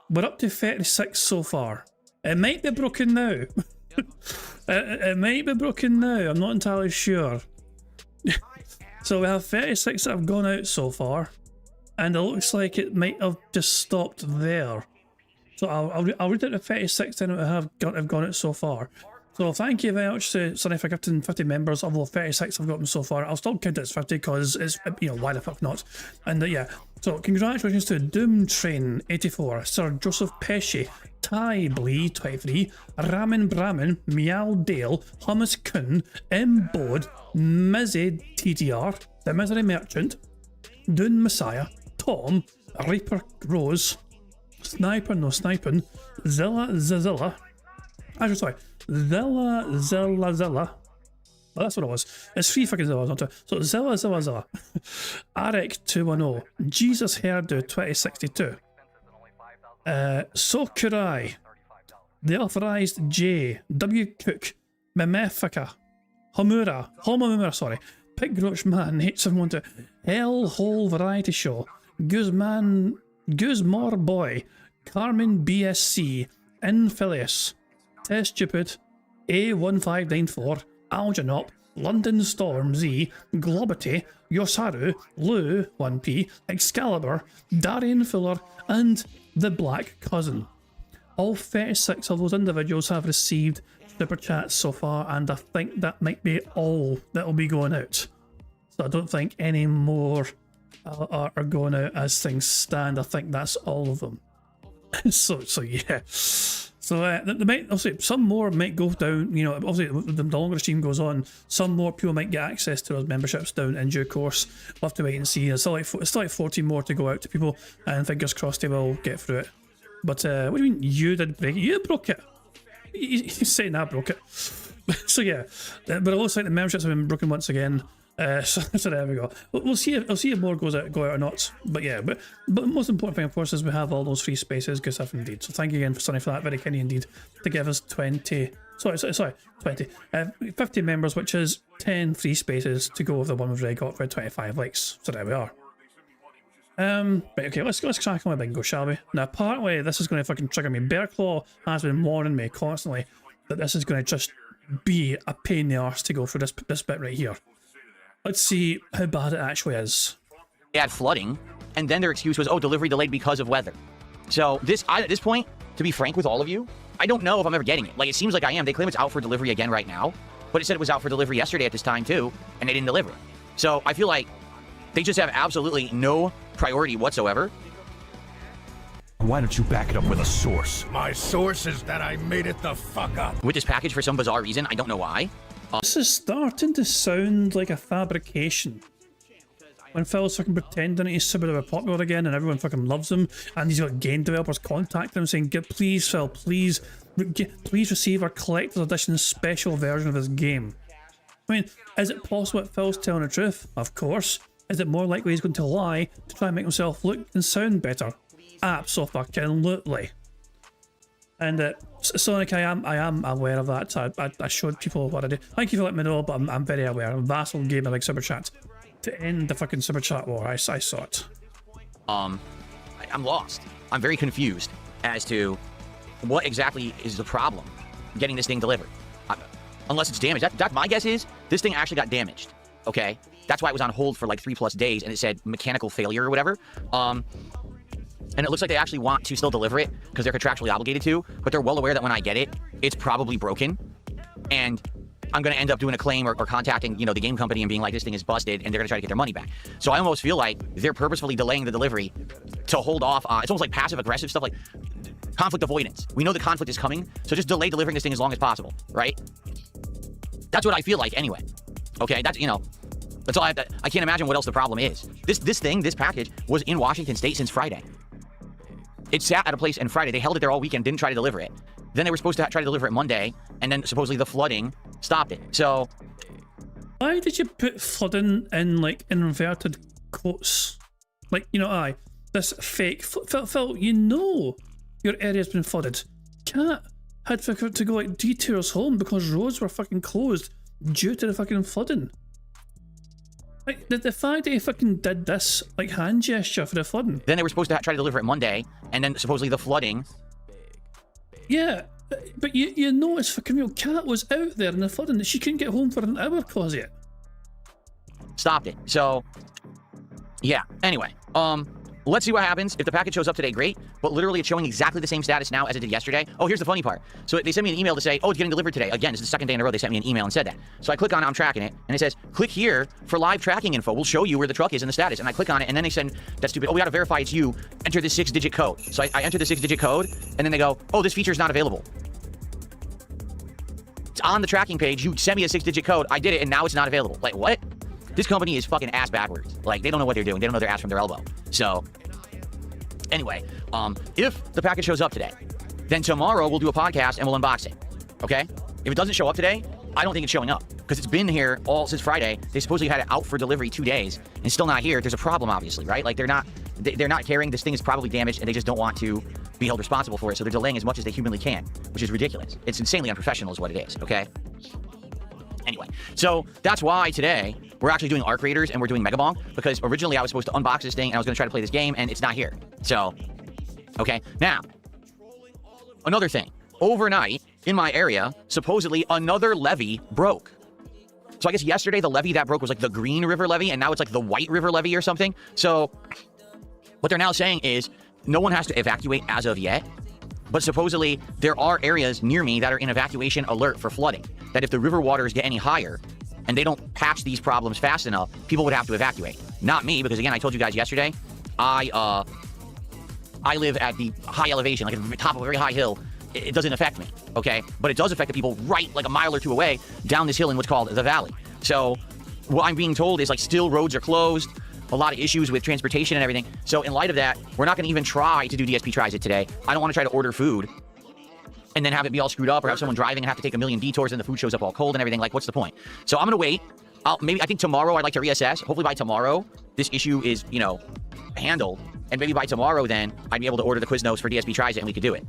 We're up to 36 so far. It might be broken now. It might be broken now, I'm not entirely sure. So we have 36 that have gone out so far, and it looks like it might have just stopped there. So I'll read out the 36 then that have gone out so far. So thank you very much to Sonny for gifting 50 members, although 36 I've gotten so far. I'll still count it as 50 because it's, you know, why the fuck not? And yeah, so congratulations to Doomtrain84, Sir Joseph Pesci, Ty Blee 23, Ramen Brahmin, Meow Dale, Hummus Kun, M Bod, Mizzy TTR, The Misery Merchant, Dune Messiah, Tom, Reaper Rose, Sniper No Sniping, Zilla Zazilla, actually sorry, Zilla. Well, that's what it was. It's 3 fucking Zillas, not 2. So Zilla. Arek 210. Jesus Herdu 2062. Sokurai. The Authorized J. W. Cook. Memefika. Homomura, sorry. Pig Roach Man 871. Hell Hole Variety Show. Guzmore Boy. Carmen BSC. Infilius. Test Stupid, A1594, Algenop, London Storm Z, Globity, Yosaru, Lou 1P, Excalibur, Darian Fuller, and the Black Cousin. All 36 of those individuals have received super chats so far, and I think that might be all that will be going out. So I don't think any more are going out as things stand. I think that's all of them. so yeah. So they might, obviously, some more might go down, you know, obviously the longer the stream goes on, some more people might get access to those memberships down in due course. We'll have to wait and see. It's still like 14 more to go out to people, and fingers crossed they will get through it. But what do you mean you did break it? You broke it. He's saying I broke it. So yeah, but it looks like the memberships have been broken once again. So there we go. We'll see if more go out or not. But yeah, but the most important thing, of course, is we have all those free spaces. Good stuff indeed. So thank you again for Sonny for that. Very kind indeed to give us 50 members, which is 10 free spaces to go with the one we've already got for 25 likes. So there we are. Right, okay, let's crack on my bingo, shall we? Now, apparently this is going to fucking trigger me. Bearclaw has been warning me constantly that this is going to just be a pain in the arse to go for this bit right here. Let's see how bad it actually is. They had flooding, and then their excuse was, oh, delivery delayed because of weather. So at this point, to be frank with all of you, I don't know if I'm ever getting it. Like, it seems like I am. They claim it's out for delivery again right now, but it said it was out for delivery yesterday at this time too, and they didn't deliver it. So I feel like they just have absolutely no priority whatsoever. Why don't you back it up with a source? My source is that I made it the fuck up. With this package for some bizarre reason, I don't know why. This is starting to sound like a fabrication. When Phil's fucking pretending he's super popular again and everyone fucking loves him, and he's got game developers contacting him saying, please Phil, please receive our collector's edition special version of this game. I mean, is it possible that Phil's telling the truth? Of course. Is it more likely he's going to lie to try and make himself look and sound better? Absolutely. And Sonic, I am aware of that. I showed people what I do. Thank you for letting me know, but I'm very aware. Vassal gave me like super chat to end the fucking super chat war. I saw it. I'm lost. I'm very confused as to what exactly is the problem getting this thing delivered. Unless it's damaged. My guess is this thing actually got damaged. Okay, that's why it was on hold for like 3+ days, and it said mechanical failure or whatever. And it looks like they actually want to still deliver it because they're contractually obligated to, but they're well aware that when I get it, it's probably broken, and I'm going to end up doing a claim or contacting, the game company and being like, this thing is busted, and they're going to try to get their money back. So I almost feel like they're purposefully delaying the delivery to hold off. It's almost like passive-aggressive stuff, like conflict avoidance. We know the conflict is coming, so just delay delivering this thing as long as possible, right? That's what I feel like anyway. Okay, that's all I can't imagine what else the problem is. This package was in Washington State since Friday. It sat at a place on Friday. They held it there all weekend, didn't try to deliver it. Then they were supposed to try to deliver it Monday, and then supposedly the flooding stopped it. So why did you put flooding in like inverted quotes? Like, this fake Phil, your area's been flooded. Cat had to go like detours home because roads were fucking closed due to the fucking flooding. Like, the fact that he fucking did this, like, hand gesture for the flooding. Then they were supposed to try to deliver it Monday, and then supposedly the flooding. Yeah, but you notice fucking real Cat was out there in the flooding that she couldn't get home for an hour cause it. Stopped it. So, yeah. Anyway, let's see what happens. If the package shows up today, great. But literally, it's showing exactly the same status now as it did yesterday. Oh, here's the funny part. So they sent me an email to say, oh, it's getting delivered today. Again, this is the second day in a row they sent me an email and said that. So I click on it, I'm tracking it, and it says, click here for live tracking info. We'll show you where the truck is and the status. And I click on it, and then they send, that's stupid. Oh, we got to verify it's you. Enter the 6-digit code. So I enter the 6-digit code, and then they go, oh, this feature is not available. It's on the tracking page. You sent me a 6-digit code. I did it, and now it's not available. Like, what? This company is fucking ass backwards. Like, they don't know what they're doing. They don't know their ass from their elbow. So anyway, if the package shows up today, then tomorrow we'll do a podcast and we'll unbox it. Okay? If it doesn't show up today, I don't think it's showing up because it's been here all since Friday. They supposedly had it out for delivery 2 days and still not here. There's a problem, obviously, right? Like they're not caring. This thing is probably damaged and they just don't want to be held responsible for it. So they're delaying as much as they humanly can, which is ridiculous. It's insanely unprofessional is what it is. Okay? Anyway, so that's why today we're actually doing Arc Raiders and we're doing Mega Bong because originally I was supposed to unbox this thing and I was going to try to play this game and it's not here. So, okay. Now, another thing. Overnight in my area, supposedly another levee broke. So I guess yesterday the levee that broke was like the Green River levee and now it's like the White River levee or something. So what they're now saying is no one has to evacuate as of yet. But supposedly, there are areas near me that are in evacuation alert for flooding. That if the river waters get any higher, and they don't patch these problems fast enough, people would have to evacuate. Not me, because again, I told you guys yesterday, I live at the high elevation, like at the top of a very high hill. It doesn't affect me, okay? But it does affect the people right like a mile or two away down this hill in what's called the valley. So what I'm being told is like still roads are closed, a lot of issues with transportation and everything. So in light of that, we're not going to even try to do DSP Tries It today. I don't want to try to order food and then have it be all screwed up or have someone driving and have to take a million detours and the food shows up all cold and everything. Like, what's the point? So I'm going to wait. I think tomorrow I'd like to reassess. Hopefully by tomorrow, this issue is, handled. And maybe by tomorrow then, I'd be able to order the Quiznos for DSP Tries It and we could do it.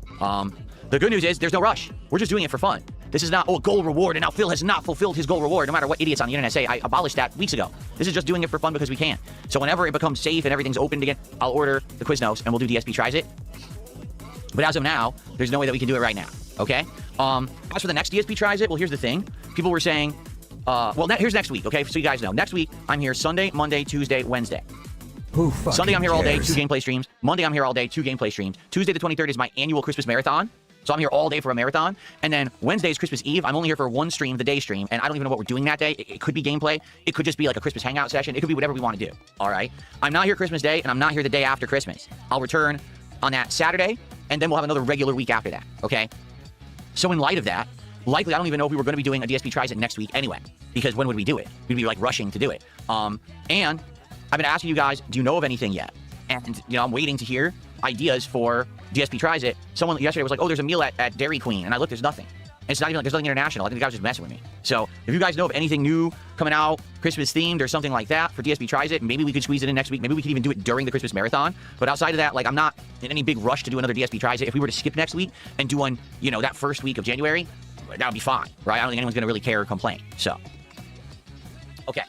The good news is there's no rush. We're just doing it for fun. This is not, goal reward, and now Phil has not fulfilled his goal reward, no matter what idiots on the internet say. I abolished that weeks ago. This is just doing it for fun because we can. So whenever it becomes safe and everything's opened again, I'll order the Quiznos and we'll do DSP Tries It. But as of now, there's no way that we can do it right now, okay? As for the next DSP Tries It, well, here's the thing. People were saying, here's next week, okay? So you guys know. Next week, I'm here Sunday, Monday, Tuesday, Wednesday. Sunday, I'm here all day, 2 gameplay streams. Monday, I'm here all day, 2 gameplay streams. Tuesday, the 23rd, is my annual Christmas marathon. So I'm here all day for a marathon. And then Wednesday is Christmas Eve. I'm only here for one stream, the day stream. And I don't even know what we're doing that day. It could be gameplay. It could just be like a Christmas hangout session. It could be whatever we want to do. All right. I'm not here Christmas Day, and I'm not here the day after Christmas. I'll return on that Saturday, and then we'll have another regular week after that. Okay. So in light of that, likely, I don't even know if we were going to be doing a DSP Tries It next week anyway, because when would we do it? We'd be like rushing to do it. And I've been asking you guys, do you know of anything yet? And, I'm waiting to hear ideas for DSP Tries It. Someone yesterday was like, oh, there's a meal at Dairy Queen. And I looked, there's nothing. And it's not even like there's nothing international. I think the guy was just messing with me. So if you guys know of anything new coming out, Christmas themed or something like that for DSP Tries It, maybe we could squeeze it in next week. Maybe we could even do it during the Christmas marathon. But outside of that, like, I'm not in any big rush to do another DSP Tries It. If we were to skip next week and do one, you know, that first week of January, that would be fine, right? I don't think anyone's going to really care or complain. So, okay.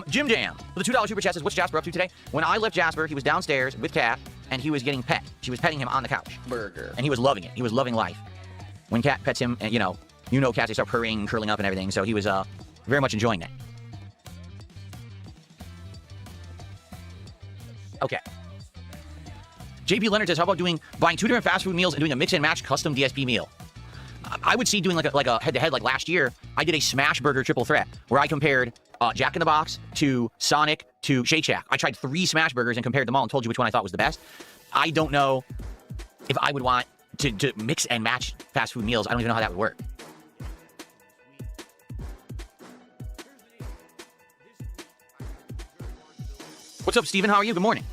Jim Jam with a $2 super chat says, what's Jasper up to today? When I left Jasper, he was downstairs with Kat, and he was getting pet. She was petting him on the couch. Burger. And he was loving it. He was loving life. When Kat pets him, and you know cats, they start purring and curling up and everything, so he was very much enjoying that. Okay. JP Leonard says, how about buying 2 different fast food meals and doing a mix and match custom DSP meal? I would see doing like a head-to-head. Like last year, I did a smash burger triple threat where I compared Jack in the Box to Sonic to Shake Shack. I tried 3 smash burgers and compared them all and told you which one I thought was the best. I don't know if I would want to mix and match fast food meals. I don't even know how that would work. What's up, Steven? How are you? Good morning.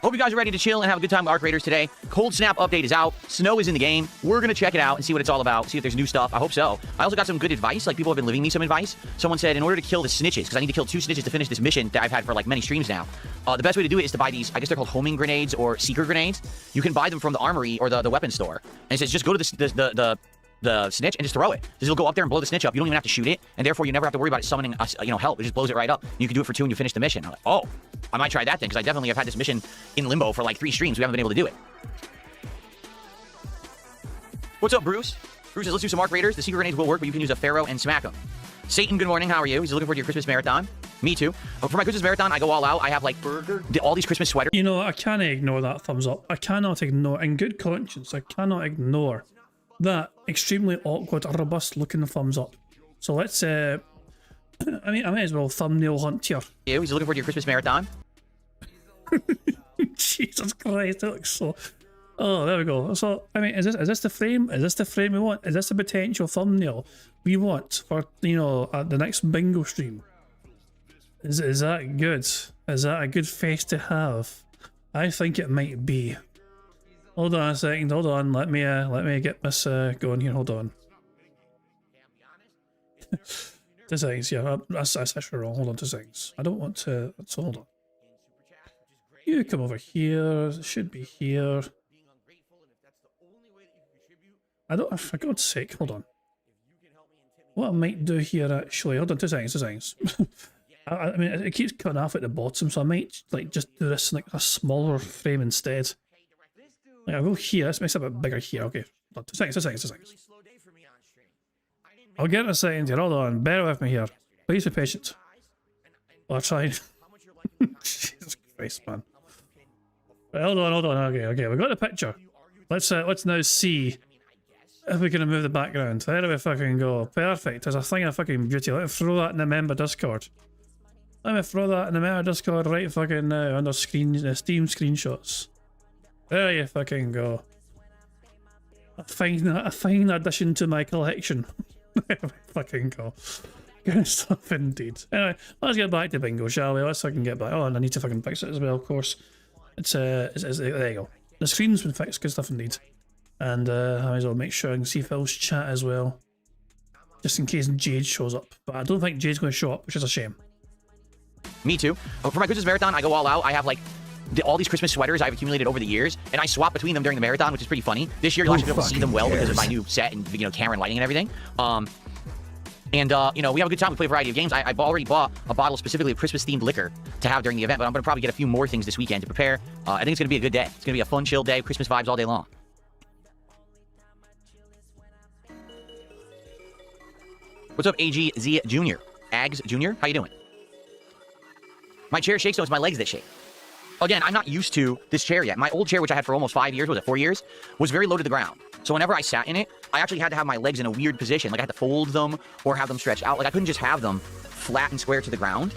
Hope you guys are ready to chill and have a good time with Arc Raiders today. Cold Snap update is out. Snow is in the game. We're going to check it out and see what it's all about, see if there's new stuff. I hope so. I also got some good advice. Like, people have been leaving me some advice. Someone said, in order to kill the snitches, because I need to kill 2 snitches to finish this mission that I've had for like many streams now, the best way to do it is to buy these, I guess they're called homing grenades or seeker grenades. You can buy them from the armory or the weapons store. And it says, just go to the snitch and just throw it. It'll go up there and blow the snitch up. You don't even have to shoot it, and therefore you never have to worry about it summoning help. It just blows it right up. You can do it for 2 and you finish the mission. I'm like, oh, I might try that then, because I definitely have had this mission in limbo for like 3 streams. We haven't been able to do it. What's up, Bruce? Bruce says, let's do some Arc Raiders. The secret grenades will work, but you can use a Pharaoh and smack them. Satan, good morning. How are you? He's looking forward to your Christmas marathon. Me too. For my Christmas marathon, I go all out. I have like all these Christmas sweaters. You know, I can't ignore that thumbs up. I cannot ignore, in good conscience, I cannot ignore that extremely awkward, robust looking thumbs up. So let's, I might as well thumbnail hunt here. He's looking forward to your Christmas marathon. Jesus Christ, that looks so... Oh, there we go. So, I mean, is this the frame? Is this the frame we want? Is this the potential thumbnail we want for, the next bingo stream? Is that good? Is that a good face to have? I think it might be. Hold on a second. Hold on. Let me get this going here. Hold on. 2 seconds. Yeah, that's actually wrong. Hold on 2 seconds. I don't want to. So hold on. You come over here. It should be here. I don't. For God's sake, hold on. What I might do here actually. Hold on 2 seconds. 2 seconds. I mean, it keeps cutting off at the bottom, so I might like just do this in like a smaller frame instead. Like, I'll go here. This makes it a bit bigger here. Okay. Hold on, 2 seconds. 2 seconds. 2 seconds. I'll get in a second here. Hold on. Bear with me here. Please be patient. I'll try. Jesus Christ, man. Right, hold on. Okay. We got the picture. Let's now see if we can remove the background. There we fucking go. Perfect. There's a thing of fucking beauty. Let me throw that in the member Discord. Let me throw that in the member Discord right fucking now under Steam screenshots. There you fucking go. A fine addition to my collection. There we fucking go. Good stuff indeed. Anyway, let's get back to bingo, shall we? Let's fucking get back. Oh, and I need to fucking fix it as well, of course. There you go. The screen's been fixed. Good stuff indeed. And I might as well make sure I can see Phil's chat as well. Just in case Jade shows up. But I don't think Jade's going to show up, which is a shame. Me too. For my Christmas marathon, I go all out. I have like all these Christmas sweaters I've accumulated over the years, and I swap between them during the marathon, which is pretty funny. This year, you'll actually be able to see them well because of my new set and camera and lighting and everything. We have a good time. We play a variety of games. I've already bought a bottle specifically of Christmas-themed liquor to have during the event, but I'm going to probably get a few more things this weekend to prepare. I think it's going to be a good day. It's going to be a fun, chill day, Christmas vibes all day long. What's up, AGZ Jr.? Ags Jr.? How you doing? My chair shakes, so it's my legs that shake. Again, I'm not used to this chair yet. My old chair, which I had for almost 5 years, 4 years, was very low to the ground. So whenever I sat in it, I actually had to have my legs in a weird position. Like I had to fold them or have them stretched out. Like I couldn't just have them flat and square to the ground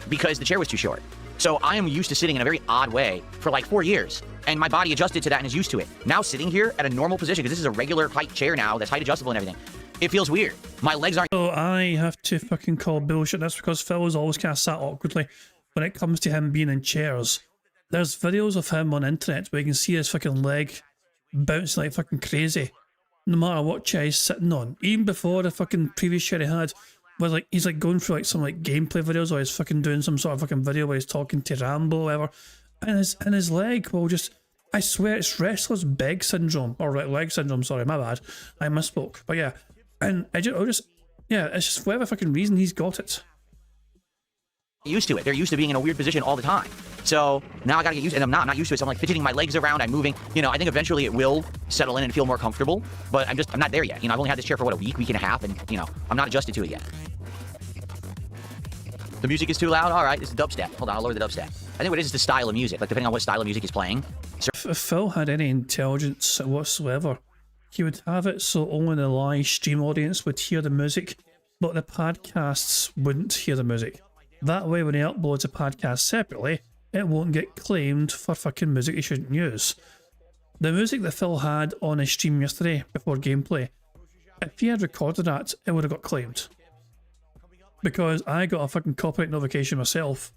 because the chair was too short. So I am used to sitting in a very odd way for like 4 years. And my body adjusted to that and is used to it. Now sitting here at a normal position, because this is a regular height chair now that's height adjustable and everything, it feels weird. My legs aren't... So I have to fucking call bullshit. That's because Phil is always kind of sat awkwardly when it comes to him being in chairs. There's videos of him on the internet where you can see his fucking leg bouncing like fucking crazy no matter what chair he's sitting on. Even before the fucking previous chair he had, where like he's like going through like some like gameplay videos, or he's fucking doing some sort of fucking video where he's talking to Rambo or whatever, and his leg will just, I swear it's wrestler's beg syndrome, or leg syndrome, sorry, my bad, I misspoke, but yeah, and I'll just yeah, it's just for whatever fucking reason he's got it. Used to it. They're used to being in a weird position all the time. So now I gotta get used to it, and I'm not used to it, so I'm like fidgeting my legs around, I'm moving. You know, I think eventually it will settle in and feel more comfortable, but I'm not there yet. You know, I've only had this chair for what, a week and a half, and you know, I'm not adjusted to it yet. The music is too loud? Alright, this is dubstep. Hold on, I'll lower the dubstep. I think what it is the style of music, like depending on what style of music he's playing. If Phil had any intelligence whatsoever, he would have it so only the live stream audience would hear the music, but the podcasts wouldn't hear the music. That way, when he uploads a podcast separately, it won't get claimed for fucking music he shouldn't use. The music that Phil had on his stream yesterday before gameplay, if he had recorded that, it would have got claimed. Because I got a fucking copyright notification myself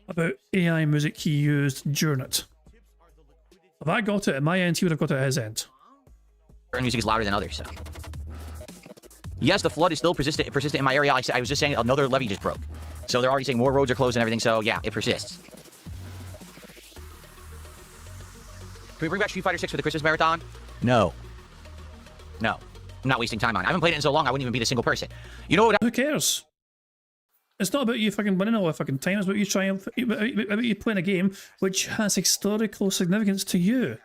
about AI music he used during it. If I got it at my end, he would have got it at his end. Certain music is louder than others, so. Yes, the flood is still persistent in my area. I was just saying another levee just broke. So they're already saying more roads are closed and everything, so yeah, it persists. Can we bring back Street Fighter 6 for the Christmas marathon? No. No. I'm not wasting time on it. I haven't played it in so long, I wouldn't even be the single person. You know what? Who cares? It's not about you fucking winning all the fucking time, it's about you trying, about you playing a game which has historical significance to you.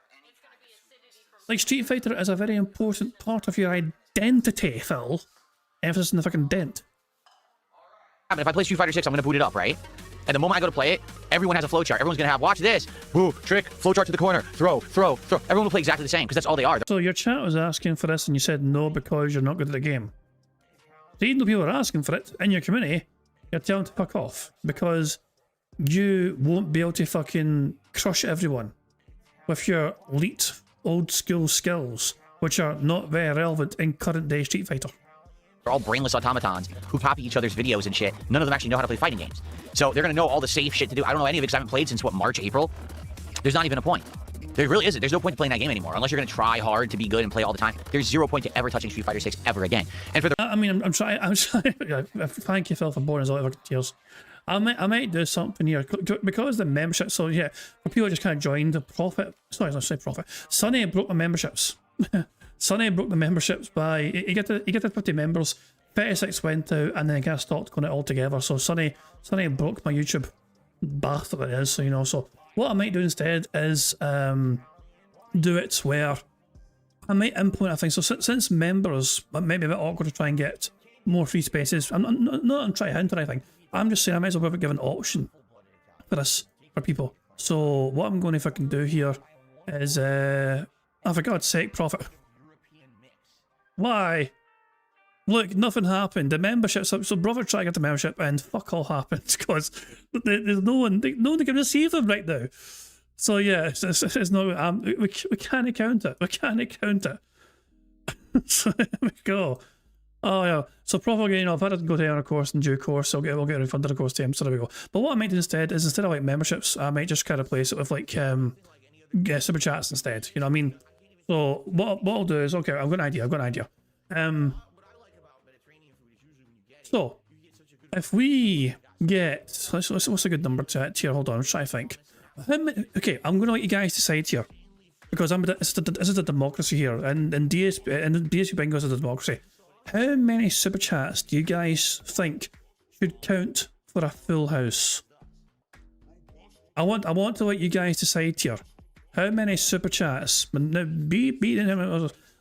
Like, Street Fighter is a very important part of your identity, Phil. Emphasis in the fucking dent. If I play Street Fighter 6, I'm going to boot it up, right? And the moment I go to play it, everyone has a flowchart. Everyone's going to have, watch this, boo, trick, flowchart to the corner, throw, throw, throw. Everyone will play exactly the same, because that's all they are. So your chat was asking for this and you said no because you're not good at the game. So even though people are asking for it in your community, you're telling them to fuck off. Because you won't be able to fucking crush everyone with your elite old school skills, which are not very relevant in current day Street Fighter. They're all brainless automatons who copy each other's videos and shit. None of them actually know how to play fighting games. So they're going to know all the safe shit to do. I don't know any of it because I haven't played since, what, March, April? There's not even a point. There really isn't. There's no point to playing that game anymore. Unless you're going to try hard to be good and play all the time. There's zero point to ever touching Street Fighter 6 ever again. And for the... I mean, I'm trying... Thank you, Phil, for boring us all fucking tears. I might do something here. Because the membership... So, yeah, for people who just kind of joined the Profit... Sorry, let's say Profit. Sonny broke my memberships. Sonny broke the memberships by... He get the 50 members... 36 went out and then kind of stopped going out altogether. So Sonny broke my YouTube bath that it is. So, you know, so what I might do instead is do it where I might implement a thing. So since members, it may be a bit awkward to try and get more free spaces. I'm not trying to hint or anything. I'm just saying I might as well give an option for this for people. So what I'm going to fucking do here is, oh, for God's sake, Profit. Why? Look, nothing happened. The membership, so brother tried to get the membership and fuck all happened because there's no one can receive them right now. So yeah, it's not, we can't count it. We can't count it. So there we go. Oh yeah, so Profit, you know, if I didn't go down a course in due course, we'll get refunded a course to him, so there we go. But what I might do instead is, instead of like memberships, I might just kind of place it with like super chats instead, you know what I mean? So what I'll do is, okay, I've got an idea. So, if we get, what's a good number to hit here? Hold on, I'm trying to think. Okay, I'm going to let you guys decide here. Because this is a democracy here, and DSP Bingo is a democracy. How many super chats do you guys think should count for a full house? I want to let you guys decide here. How many super chats? Now,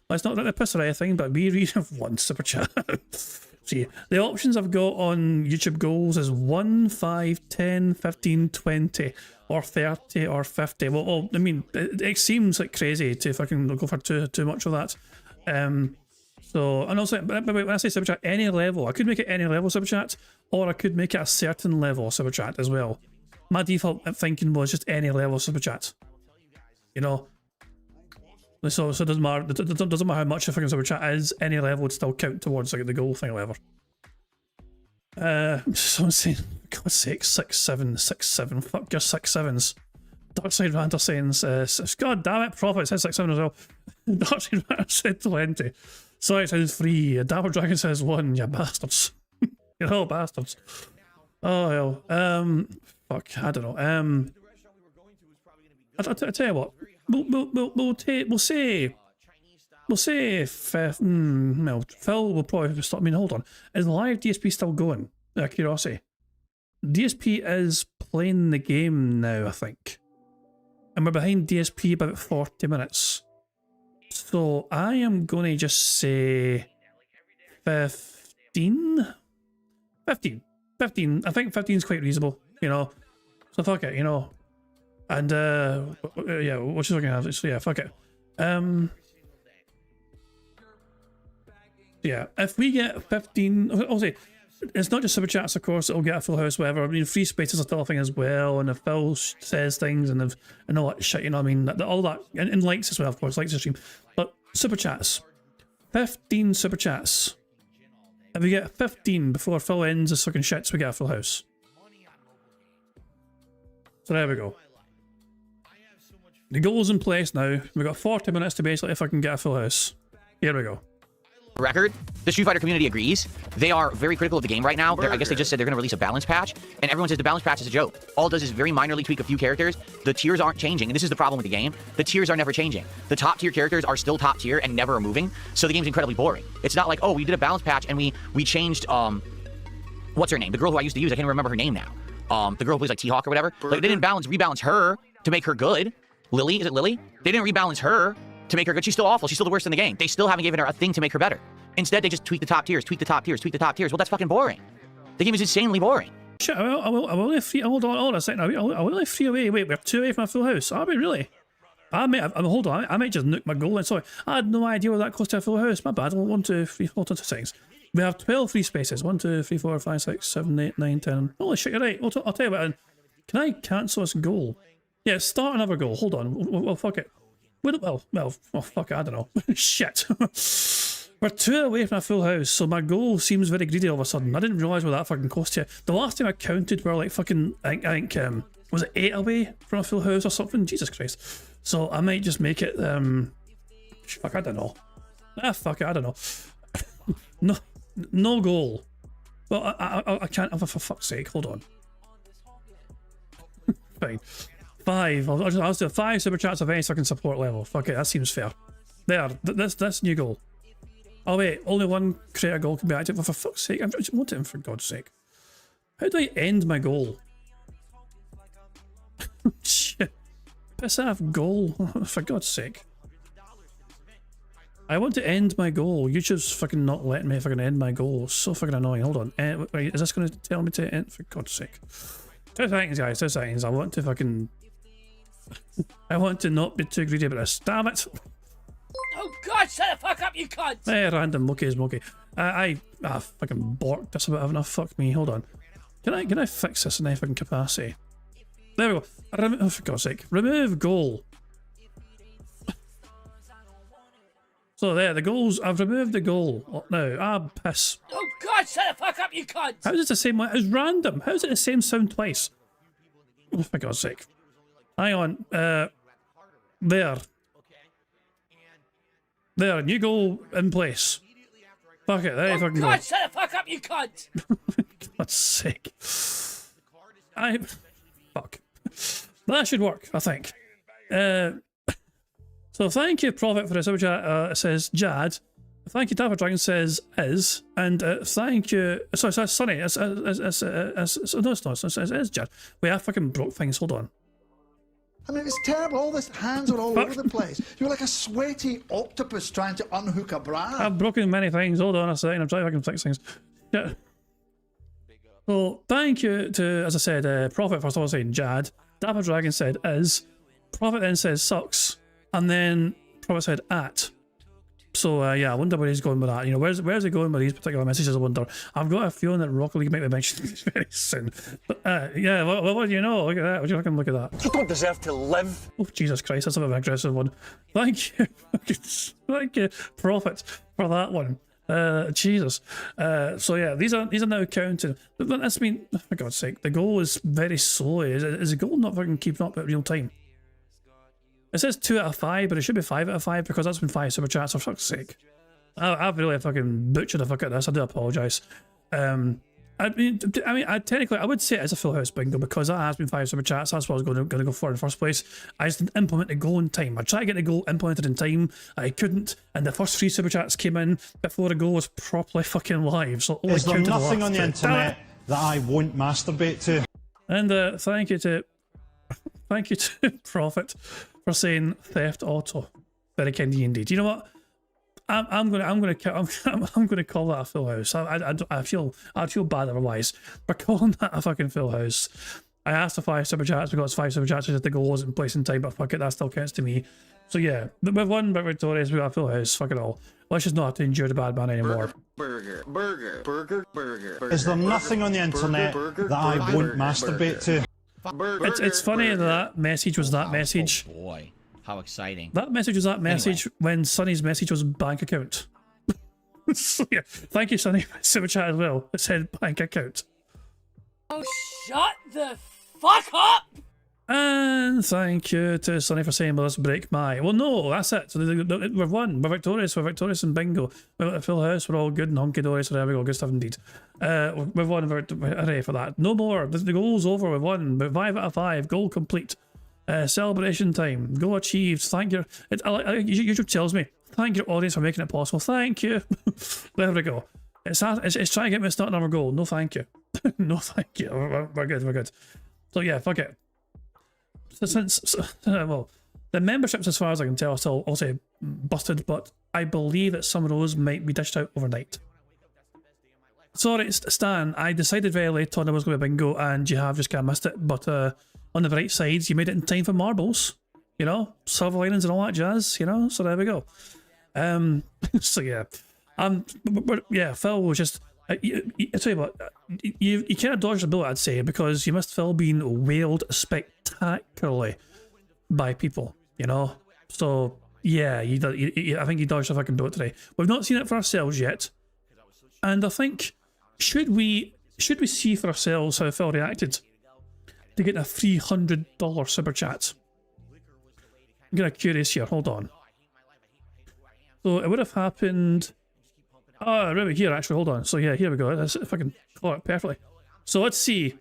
let's not let the piss or anything, but be reading one super chat. See, the options I've got on YouTube goals is 1, 5, 10, 15, 20, or 30, or 50. Well, I mean, it seems like crazy to fucking go for too much of that. So, and also, but when I say super chat, any level, I could make it any level super chat, or I could make it a certain level super chat as well. My default thinking was just any level super chat. You know? So it doesn't matter. It doesn't matter how much a fucking super chat is. Any level would still count towards like the goal thing or whatever. Someone's saying, for God's sake, 6, 7, 6, 7. Fuck your 6, 7s. Darkside Ranter says, God damn it, Prophet says 6-7 as well. Darkside Ranter said 20. Sorry, it says 3. Dapper Dragon says 1. You bastards. You're all bastards. Oh, hell. Fuck, I don't know. I tell you what. We'll say, well, Phil will probably stop. I mean, hold on. Is live DSP still going? Out of curiosity. DSP is playing the game now, I think. And we're behind DSP about 40 minutes. So I am going to just say 15? 15. 15. I think 15 is quite reasonable, you know. So fuck it, you know. And, yeah, what's you looking at? So yeah, fuck it. Yeah, if we get 15, I'll say, it's not just super chats, of course, it'll get a full house, whatever. I mean, free spaces are still a thing as well, and if Phil says things and all that shit, you know what I mean? All that, and likes as well, of course, likes the stream. But super chats, 15 super chats. If we get 15 before Phil ends his fucking shits, we get a full house. So there we go. The goal's in place now. We've got 40 minutes to basically if I can get a full house. Here we go. Record, the Street Fighter community agrees. They are very critical of the game right now. I guess they just said they're going to release a balance patch, and everyone says the balance patch is a joke. All it does is very minorly tweak a few characters. The tiers aren't changing, and this is the problem with the game. The tiers are never changing. The top tier characters are still top tier and never are moving, so the game's incredibly boring. It's not like, oh, we did a balance patch and we changed, what's her name? The girl who I used to use, I can't remember her name now. The girl who plays like T-Hawk or whatever. Like, they didn't rebalance her to make her good. Lily, is it Lily? They didn't rebalance her to make her good. She's still awful. She's still the worst in the game. They still haven't given her a thing to make her better. Instead, they just tweak the top tiers, tweak the top tiers, tweak the top tiers. Well, that's fucking boring. The game is insanely boring. Shit, I will only free. Hold on a second. I will only free away. Wait, we're 2 away from a full house. Are we really? Hold on. I might just nuke my goal. Sorry, I had no idea where that close to a full house. My bad. 1, 2, 3, 4, 2 seconds. We have 12 free spaces. 1, 2, 3, 4, 5, 6, 7, 8, 9, 10. Holy shit, you're right. I'll tell you what. Can I cancel this goal? Yeah, start another goal. Hold on. Well, fuck it. Well, fuck it. I don't know. Shit. We're 2 away from a full house, so my goal seems very greedy all of a sudden. I didn't realise where that fucking close to. The last time I counted, we were like fucking, I think was it 8 away from a full house or something? Jesus Christ. So I might just make it, fuck, I don't know. Fuck it, I don't know. No goal. Well, I can't, for fuck's sake, hold on. Fine. 5. I'll do 5 super chats of any fucking support level. Fuck it, that seems fair. There, that's new goal. Oh wait, only 1 creator goal can be active. For fuck's sake, I just want it for God's sake. How do I end my goal? Shit. Piss off goal. For God's sake. I want to end my goal. YouTube's fucking not letting me fucking end my goal. So fucking annoying. Hold on. Wait, is this going to tell me to end? For God's sake. 2 seconds, guys. 2 seconds. I want to fucking... I want to not be too greedy about this. Damn it. Oh God, shut the fuck up, you cunt! Hey, random monkey is monkey. I fucking borked this about having a fuck me. Hold on. Can I fix this in any fucking capacity? There we go. Oh, for God's sake. Remove goal. So there, the goals. I've removed the goal. Now, piss. Oh God, shut the fuck up, you cunt! How is it the same? It's random. How is it the same sound twice? Oh, for God's sake. Hang on. There. There, new goal in place. Fuck it, there you fucking go. God, shut the fuck up, you cunt! God's sake. Fuck. That should work, I think. So thank you, Prophet, for the super chat. It says Jad. Thank you, Dapper Dragon says is. And thank you. Sorry, Sonny. No, it's not. It's Jad. Wait, I fucking broke things. Hold on. I mean, it's terrible. All this hands are all over the place. You're like a sweaty octopus trying to unhook a bra. I've broken many things. Hold on a second. I'm trying to fucking fix things. Yeah. So, thank you to, as I said, Prophet first of all saying Jad. Dapper Dragon said is. Prophet then says sucks. And then Prophet said at. So, yeah, I wonder where he's going with that. You know, where's he going with these particular messages, I wonder. I've got a feeling that Rocket League might be mentioned very soon. But, yeah, what do you know? Look at that. Would you fucking look at that? You don't deserve to live. Oh, Jesus Christ, that's a bit of an aggressive one. Thank you. Thank you, Prophet, for that one. Jesus. So, yeah, these are now counting. But that's for God's sake, the goal is very slow. Is the goal not fucking keeping up at real time? It says 2 out of 5, but it should be 5 out of 5 because that's been 5 super chats, for fuck's sake. I've really fucking butchered the fuck out of this. I do apologise. I mean, technically, I would say it's a full house bingo because that has been 5 super chats. That's what I was going to go for in the first place. I just didn't implement the goal in time. I tried to get the goal implemented in time. I couldn't, and the first 3 super chats came in before the goal was properly fucking live. So is there nothing on the internet that I won't masturbate to? And thank you to Prophet for saying theft auto. Very kind of you indeed. You know what? I'm gonna call that a full house. I feel bad otherwise. We're calling that a fucking full house. I asked for 5 super chats because 5 super chats is the goal wasn't placed in time, but fuck it, that still counts to me. So yeah, we've won, but victorious. We got a full house. Fuck it all. Let's just not have to endure the bad man anymore. Burger. Is there nothing on the internet that I won't masturbate to? It's funny that message was that message. Oh boy. How exciting. That message was that message when Sonny's message was bank account. So, yeah, thank you, Sonny. Super chat as well. It said bank account. Oh, shut the fuck up! And thank you to Sonny for saying, well, let's break my... Well, no, that's it. So we've won. We're victorious. We're victorious in bingo. We're at a full house. We're all good and hunky-dory. So there we go. Good stuff indeed. We've won. Hooray for that. No more. The goal's over. We've won. 5 out of 5. Goal complete. Celebration time. Goal achieved. Thank you. YouTube tells me, thank your audience for making it possible. Thank you. There we go. It's trying to get me to start another goal. No, thank you. No, thank you. We're good. We're good. So yeah, fuck it. Well, the memberships, as far as I can tell, are still also busted, but I believe that some of those might be dished out overnight. Sorry, Stan, I decided very late on there was going to be bingo, and you have just kind of missed it, but on the bright sides, you made it in time for marbles, you know, silver linings and all that jazz, you know, so there we go. So yeah, yeah, Phil was just, I tell you what, you kind of dodged a bullet, I'd say, because you missed Phil being whaled spectacularly by people, you know, so yeah, I think you dodged a fucking bullet today. We've not seen it for ourselves yet, and I think, should we see for ourselves how Phil reacted to getting a $300 super chat? I'm kind of curious here, hold on. So it would have happened... Oh, right here actually, hold on. So yeah, here we go. That's, if I can call it perfectly. So let's see.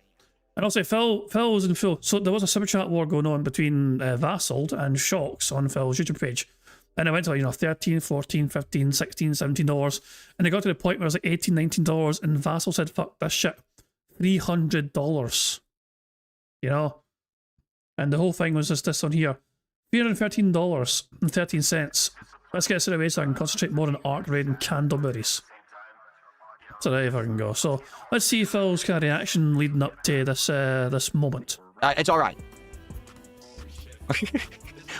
And I'll say Phil was in full... So there was a super chat war going on between Vassold and Shocks on Phil's YouTube page. And it went to, you know, $13, $14, $15, $16, $17. And it got to the point where it was like $18, $19. And Vassal said, fuck this shit. $300. You know? And the whole thing was just this on here. $313.13. Let's get this out of the way so I can concentrate more on Arc Raid and Candleberries. So there you fucking go. So let's see Phil's kind of reaction leading up to this this moment. It's alright.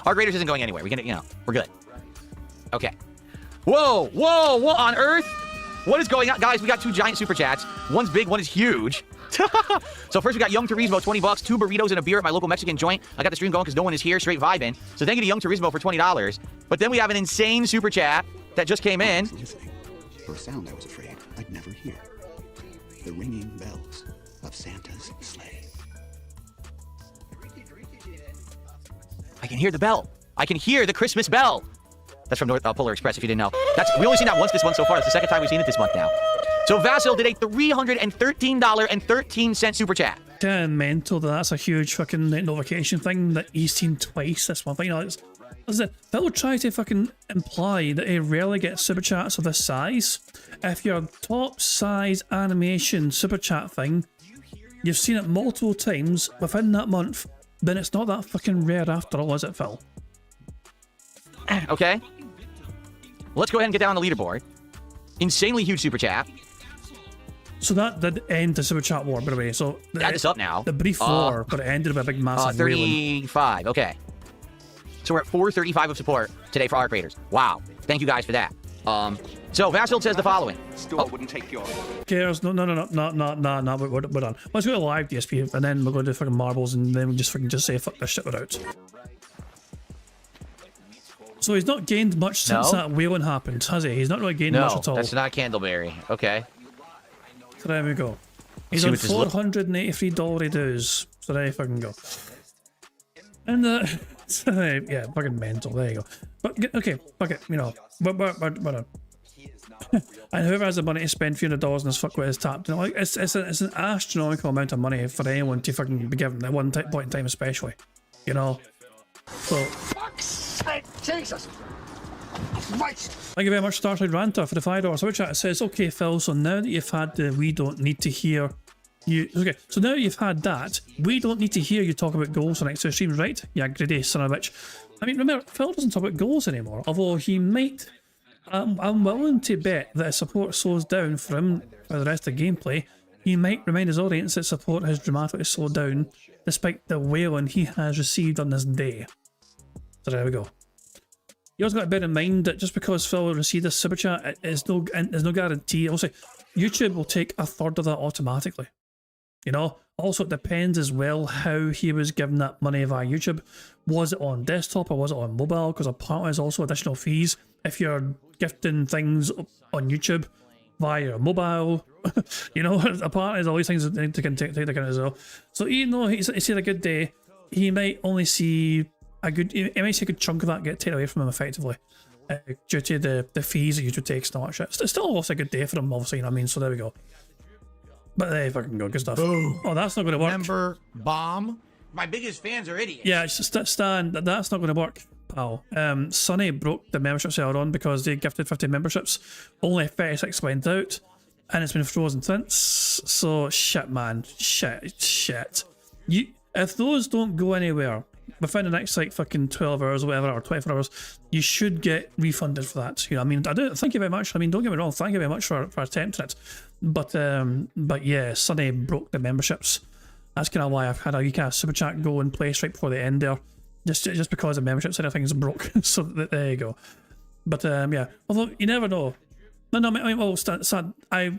Arc Raiders isn't going anywhere. We can, you know, we're good. Okay. Whoa, what on earth? What is going on? Guys, we got 2 giant super chats. One's big, one is huge. So first we got Young Turismo, 20 bucks, 2 burritos and a beer at my local Mexican joint. I got the stream going because no one is here, straight vibing. So thank you to Young Turismo for $20. But then we have an insane super chat that just came in. For a sound I was afraid I'd never hear. The ringing bells of Santa's sleigh. I can hear the bell. I can hear the Christmas bell. That's from North Polar Express, if you didn't know. We only seen that once this month so far. It's the second time we've seen it this month now. So Vasil did a $313.13 super chat. Kind of mental that that's a huge fucking notification thing that he's seen twice this month. You know, Phil tried to fucking imply that he rarely gets super chats of this size. If your top size animation super chat thing, you've seen it multiple times within that month, then it's not that fucking rare after all, is it, Phil? Okay. Let's go ahead and get down on the leaderboard. Insanely huge super chat. So that did end the super chat war, by the way. So add this up now. The brief war, but it ended with a big massive 35. Wailing. Okay. So we're at 435 of support today for Arc Raiders. Wow. Thank you guys for that. So Vasil says the following. Store wouldn't take your... Cares? No. We're done. Let's go to live DSP, and then we're going to do fucking marbles, and then we just say fuck this shit, we're out. So he's not gained much since that whaling happened, has he? He's not really gained much at all. No, that's not Candleberry. Okay. So there we go. He's on $483 he does. So there you fucking go. And Yeah, fucking mental. There you go. But okay, fuck it. You know, we're and whoever has the money to spend $300 on this fuckwit is tapped. You know, like it's an astronomical amount of money for anyone to fucking be given at one point in time, especially. You know. So. Fuck's sake, Jesus! Right. Thank you very much, Starshine Ranter, for the $5 super chat. It says, okay, Phil, so now that you've had the we don't need to hear you. Okay, so now you've had that, we don't need to hear you talk about goals on next two streams, right? Yeah, greedy son of a bitch. I mean, remember, Phil doesn't talk about goals anymore, although he might. I'm willing to bet that as support slows down for him for the rest of the gameplay, he might remind his audience that support has dramatically slowed down despite the wailing he has received on this day. So there we go. You also got to bear in mind that just because Phil received a super chat, there's no guarantee. Also, YouTube will take a third of that automatically. You know. Also, it depends as well how he was given that money via YouTube. Was it on desktop or was it on mobile? Because apparently there's also additional fees if you're gifting things on YouTube via mobile. You know, apparently there's all these things to take account as well. So even though he's had a good day, he might only see a good chunk of that get taken away from him effectively due to the fees that YouTube takes and all that shit. It's still also a good day for him, obviously, you know what I mean? So there we go. But there fucking go, good stuff. Boom. Oh, that's not going to work. Member bomb. My biggest fans are idiots. Yeah, it's just Stan, that's not going to work, pal. Sonny broke the membership server on because they gifted 50 memberships. Only 36 went out, and it's been frozen since. So shit, man, shit. If those don't go anywhere within the next like fucking 12 hours or whatever, or 24 hours, you should get refunded for that. You know, I mean, thank you very much. I mean, don't get me wrong, thank you very much for attempting it. But yeah, Sonny broke the memberships. That's kind of why I've had a kind of super chat go in place right before the end there, just because the membership side of things broke. So there you go. But yeah, although you never know. No, I mean, well, Stan, I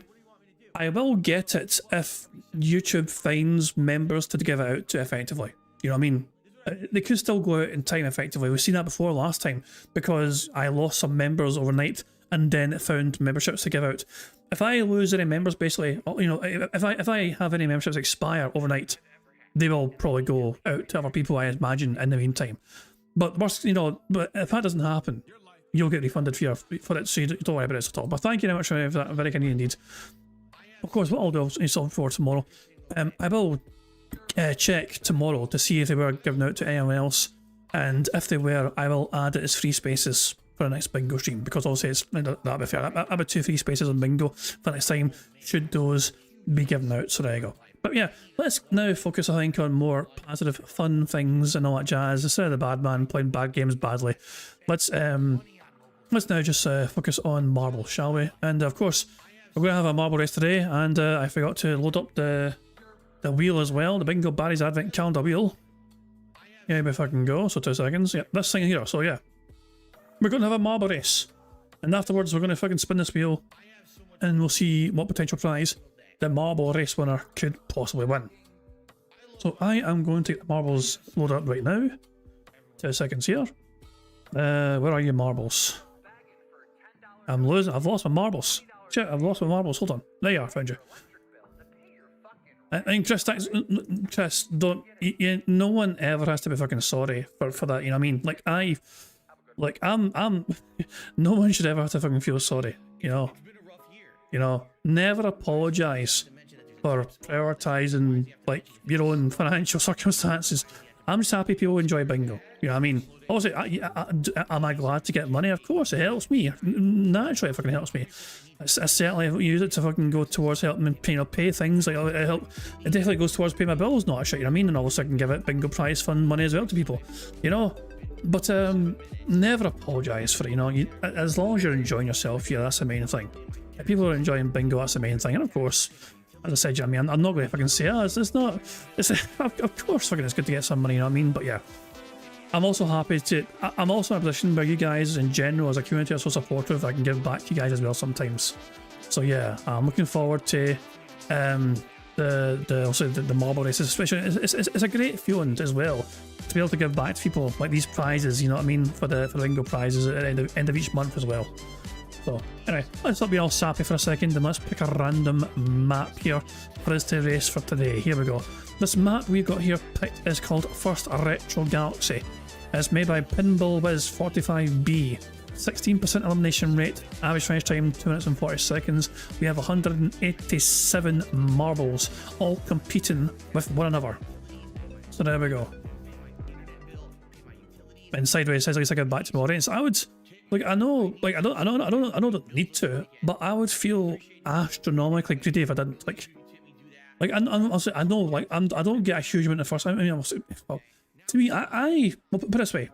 will get it if YouTube finds members to give it out to effectively. You know what I mean? They could still go out in time effectively. We've seen that before last time because I lost some members overnight and then it found memberships to give out. If I lose any members, basically, you know, if I have any memberships expire overnight, they will probably go out to other people, I imagine, in the meantime. But worst, you know, but if that doesn't happen, you'll get refunded for it, so you don't worry about it at all. But thank you very much for that, very kind of indeed. Of course, what I'll do is for tomorrow, I will check tomorrow to see if they were given out to anyone else, and if they were, I will add it as free spaces for the next bingo stream, because obviously it's that'll be fair. I'll have 2 free spaces on bingo for next time should those be given out. So there you go. But yeah, let's now focus, I think, on more positive, fun things and all that jazz instead of the bad man playing bad games badly. Let's now just focus on marbles, shall we? And of course, we're going to have a marble race today, and I forgot to load up the wheel as well, the Bingo Barry's Advent Calendar wheel. Yeah, if I can go, so 2 seconds. Yeah, this thing here, so yeah. We're going to have a marble race, and afterwards we're going to fucking spin this wheel, and we'll see what potential prize the marble race winner could possibly win. So I am going to get the marbles loaded up right now. 2 seconds here. Where are you, marbles? I've lost my marbles. Shit, I've lost my marbles. Hold on. There you are, found you. And Chris, don't. No one ever has to be fucking sorry for that. You know what I mean? I'm. No one should ever have to fucking feel sorry. You know. Never apologize for prioritizing like your own financial circumstances. I'm just happy people enjoy bingo. You know what I mean? Obviously, am I glad to get money? Of course, it helps me. Naturally, it fucking helps me. I certainly use it to fucking go towards helping me pay things. Like it definitely goes towards paying my bills, not a shit. You know what I mean? And also I can give it bingo prize fund money as well to people. You know, but never apologise for it. You know, as long as you're enjoying yourself, yeah, that's the main thing. If people are enjoying bingo, that's the main thing. And of course, as I said, you know what I mean, I'm not going to fucking say, of course fucking it's good to get some money, you know what I mean? But yeah, I'm also happy to, I'm also in a position where you guys in general as a community are so supportive, I can give back to you guys as well sometimes. So yeah, I'm looking forward to the marble races, especially. It's a great feeling as well to be able to give back to people like these prizes, you know what I mean, for the bingo prizes at the end of each month as well. So anyway, let's not be all sappy for a second and let's pick a random map here for us to race for today. Here we go. This map we've got here picked is called First Retro Galaxy. It's made by Pinball Wiz 45B. 16% elimination rate, average finish time 2 minutes and 40 seconds. We have 187 marbles, all competing with one another. So there we go. And sideways says, at least I get back to my audience. I would, like, I know I don't need to, but I would feel astronomically greedy if I didn't. Like I know, like I don't get a huge amount the first time. I mean, well, to me, well, put it this way.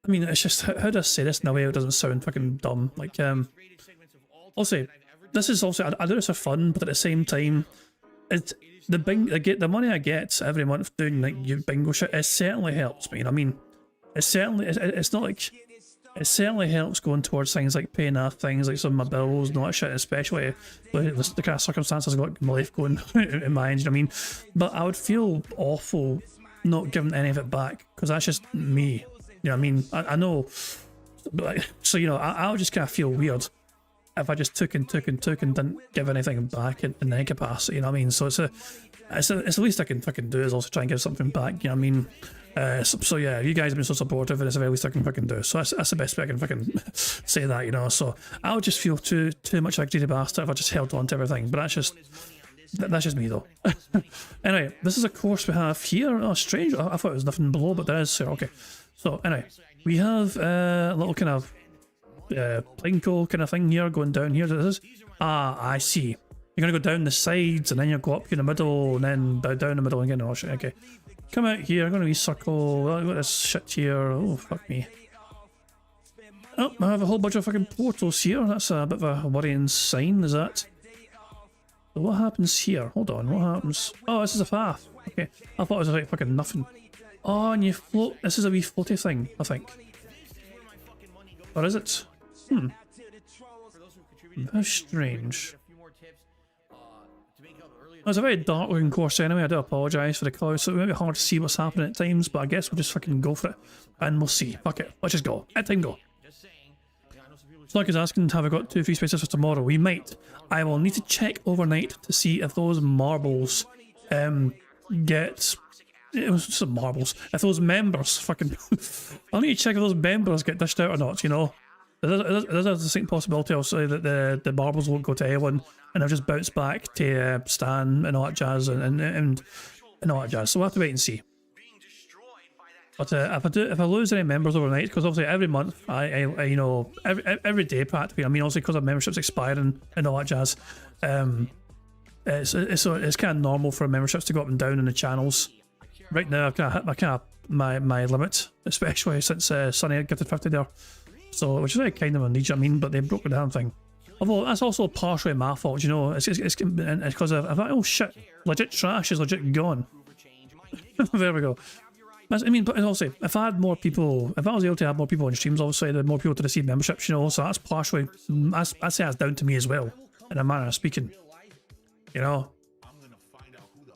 I mean, it's just, how do I say this in a way that doesn't sound fucking dumb? Like, also, this is also, I do this for fun, but at the same time, it's the money I get every month doing like bingo shit. It certainly helps me. You know what I mean, it's not like, it certainly helps going towards things like paying off things like some of my bills and all that shit, especially with the kind of circumstances I've got my life going in mind. You know what I mean? But I would feel awful not giving any of it back, because that's just me. You know what I mean? I know, so you know, I would just kind of feel weird if I just took and didn't give anything back in any capacity. You know what I mean? So it's the least I can fucking do is also try and give something back. You know what I mean? So yeah, you guys have been so supportive, and it's the very least I can fucking do. So that's the best way I can fucking say that. You know? So I would just feel too much like a greedy bastard if I just held on to everything. But that's just me though. Anyway, this is a course we have here. Oh, strange. I thought it was nothing below, but there is. So okay. So anyway, we have a little kind of plinko kind of thing here going down here. This is, I see. You're gonna go down the sides and then you'll go up here in the middle and then down the middle again. Oh shit, okay. Come out here, I'm gonna recircle. I've got this shit here. Oh fuck me. Oh, I have a whole bunch of fucking portals here. That's a bit of a worrying sign, is that? So what happens here? Hold on, what happens? Oh, this is a path. Okay, I thought it was like fucking nothing. Oh, and you float. This is a wee floaty thing, I think. Or is it? How strange. It's a very dark looking course anyway. I do apologise for the colours, so it may be hard to see what's happening at times, but I guess we'll just fucking go for it. And we'll see. Fuck it. Let's just go. At time go. Slug is asking, have I got 2 free spaces for tomorrow? We might. I will need to check overnight to see if those marbles get... It was some marbles. If those members fucking... I'll need to check if those members get dished out or not, you know? There's a distinct possibility also that the marbles won't go to anyone and they'll just bounce back to Stan and all that jazz and all that jazz. So we'll have to wait and see. But if I lose any members overnight, because obviously every month, I you know, every day practically, I mean, obviously because of memberships expiring and all that jazz, it's kind of normal for memberships to go up and down in the channels. Right now, I've kind of hit my limit, especially since Sonny had gifted 50 there. So, which is very kind of them, you know what I mean? But they broke the damn thing. Although that's also partially my fault, you know. It's because of oh shit, legit trash is legit gone. There we go. I mean, but also, if I had more people, if I was able to have more people on streams, obviously, the more people to receive memberships, you know. So that's partially, I say that's down to me as well, in a manner of speaking. You know.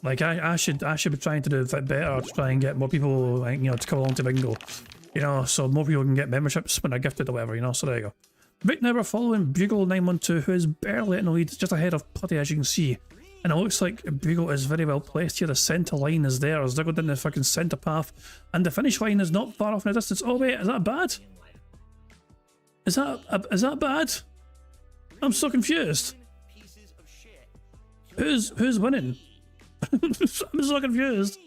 Like I should be trying to do a bit better to try and get more people, like, you know, to come along to bingo, you know, so more people can get memberships when they're gifted or whatever, you know. So there you go. Right now we're following Bugle912, who is barely in the lead, just ahead of Putty, as you can see, and it looks like Bugle is very well placed here. The centre line is there, as they go down the fucking centre path, and the finish line is not far off in the distance. Oh wait, is that bad? Is that bad? I'm so confused. Who's winning? I'm so confused.